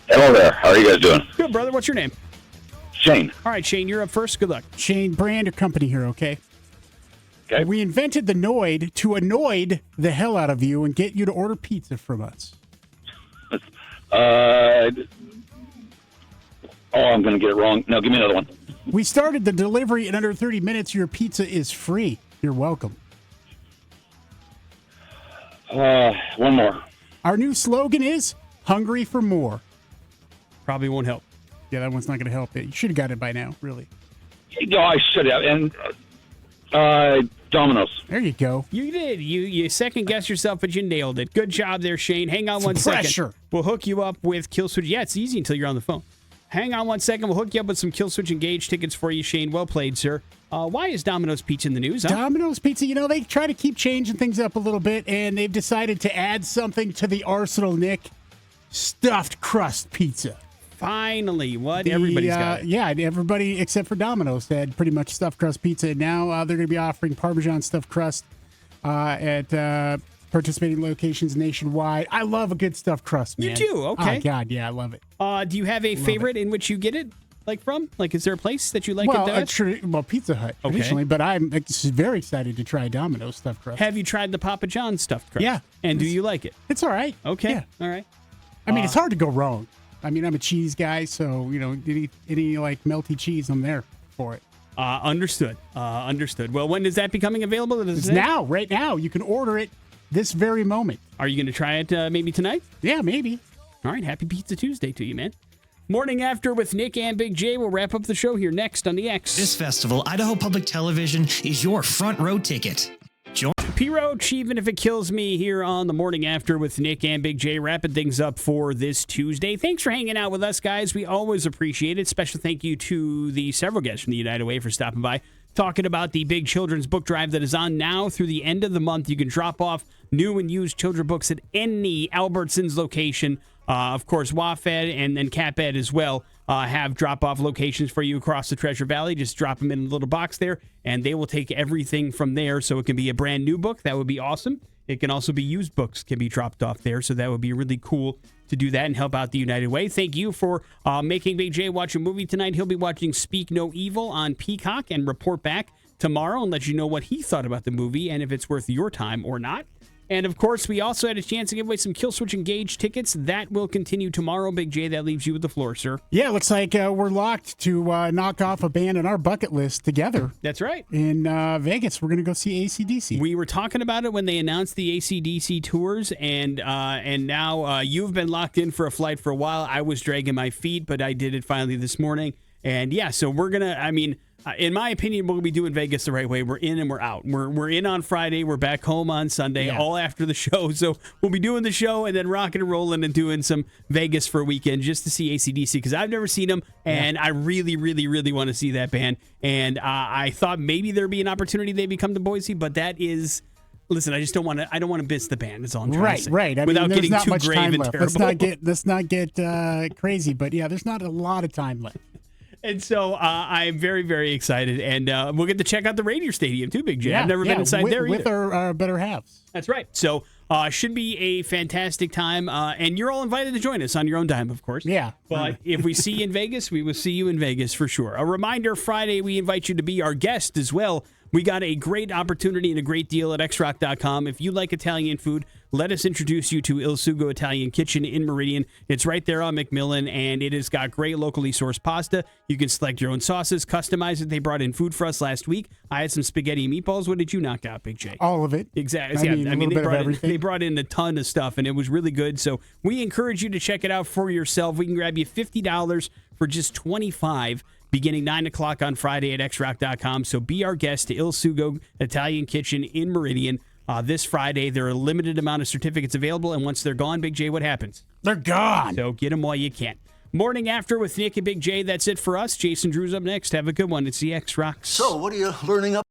Hello there. How are you guys doing? Good, brother. What's your name? Shane. All right, Shane, you're up first. Good luck. Shane, brand or company here, okay? Okay. We invented the Noid to annoy the hell out of you and get you to order pizza from us. I'm going to get it wrong. No, give me another one. We started the delivery in under 30 minutes. Your pizza is free. You're welcome. One more. Our new slogan is hungry for more. Probably won't help. Yeah, that one's not going to help it. You should have got it by now, really. No, I should have. And Domino's. There you go. You did. You second guessed yourself, but you nailed it. Good job there, Shane. Hang on one second. Pressure. We'll hook you up with Kill Switch. Yeah, it's easy until you're on the phone. Hang on one second. We'll hook you up with some Kill Switch Engage tickets for you, Shane. Well played, sir. Why is Domino's Pizza in the news? Huh? Domino's Pizza, they try to keep changing things up a little bit, and they've decided to add something to the arsenal, Nick. Stuffed crust pizza. Finally, what? Everybody's got it. Yeah, everybody except for Domino's had pretty much stuffed crust pizza. And now they're going to be offering Parmesan stuffed crust at participating locations nationwide. I love a good stuffed crust, man. You do? Okay. Oh, God, yeah, I love it. Do you have a favorite in which you get it? From? Is there a place that you like it at? Well, Pizza Hut, traditionally, but I'm very excited to try Domino's stuffed crust. Have you tried the Papa John's stuffed crust? Yeah. And do you like it? It's all right. Okay. Yeah. All right. I mean, it's hard to go wrong. I mean, I'm a cheese guy, so, any melty cheese, I'm there for it. Understood. Understood. Well, when is that becoming available? It's now, right now. You can order it this very moment. Are you going to try it maybe tonight? Yeah, maybe. All right. Happy Pizza Tuesday to you, man. Morning After with Nick and Big J. We'll wrap up the show here next on the X. This festival, Idaho Public Television is your front row ticket. P-Roach, even if it kills me, here on the Morning After with Nick and Big J, wrapping things up for this Tuesday. Thanks for hanging out with us, guys. We always appreciate it. Special thank you to the several guests from the United Way for stopping by, talking about the big children's book drive that is on now through the end of the month. You can drop off new and used children's books at any Albertsons location. Of course, WAFED and then CapEd as well have drop-off locations for you across the Treasure Valley. Just drop them in a little box there, and they will take everything from there. So it can be a brand new book. That would be awesome. It can also be used books can be dropped off there. So that would be really cool to do that and help out the United Way. Thank you for making Big J watch a movie tonight. He'll be watching Speak No Evil on Peacock and report back tomorrow and let you know what he thought about the movie and if it's worth your time or not. And, of course, we also had a chance to give away some Killswitch Engage tickets. That will continue tomorrow. Big J, that leaves you with the floor, sir. Yeah, looks like we're locked to knock off a band on our bucket list together. That's right. In Vegas, we're going to go see AC/DC. We were talking about it when they announced the AC/DC tours, and now you've been locked in for a flight for a while. I was dragging my feet, but I did it finally this morning. And, yeah, so we're going to, in my opinion, we'll be doing Vegas the right way. We're in and we're out. We're in on Friday. We're back home on Sunday, all after the show. So we'll be doing the show and then rocking and rolling and doing some Vegas for a weekend just to see AC/DC because I've never seen them, and I really, really, really want to see that band. And I thought maybe there'd be an opportunity they become to Boise, but that is... Listen, I just don't want to. I don't want to miss the band. That's all I'm trying to say. Right. Without getting not too much grave time and left. terrible. Let's not get crazy. But yeah, there's not a lot of time left. And so I'm very, very excited. And we'll get to check out the Raider Stadium too, Big J. I've never been inside there either. With our better halves. That's right. So should be a fantastic time. And you're all invited to join us on your own time, of course. Yeah. But if we see you in Vegas, we will see you in Vegas for sure. A reminder, Friday, we invite you to be our guest as well. We got a great opportunity and a great deal at xrock.com. If you like Italian food, let us introduce you to Il Sugo Italian Kitchen in Meridian. It's right there on McMillan, and it has got great locally sourced pasta. You can select your own sauces, customize it. They brought in food for us last week. I had some spaghetti and meatballs. What did you knock out, Big J? All of it. Exactly. They brought in a ton of stuff, and it was really good. So we encourage you to check it out for yourself. We can grab you $50 for just $25 beginning 9 o'clock on Friday at xrock.com. So be our guest to Il Sugo Italian Kitchen in Meridian this Friday. There are a limited amount of certificates available, and once they're gone, Big J, what happens? They're gone. So get them while you can. Morning After with Nick and Big J. That's it for us. Jason Drew's up next. Have a good one. It's the X Rocks. So, what are you learning up?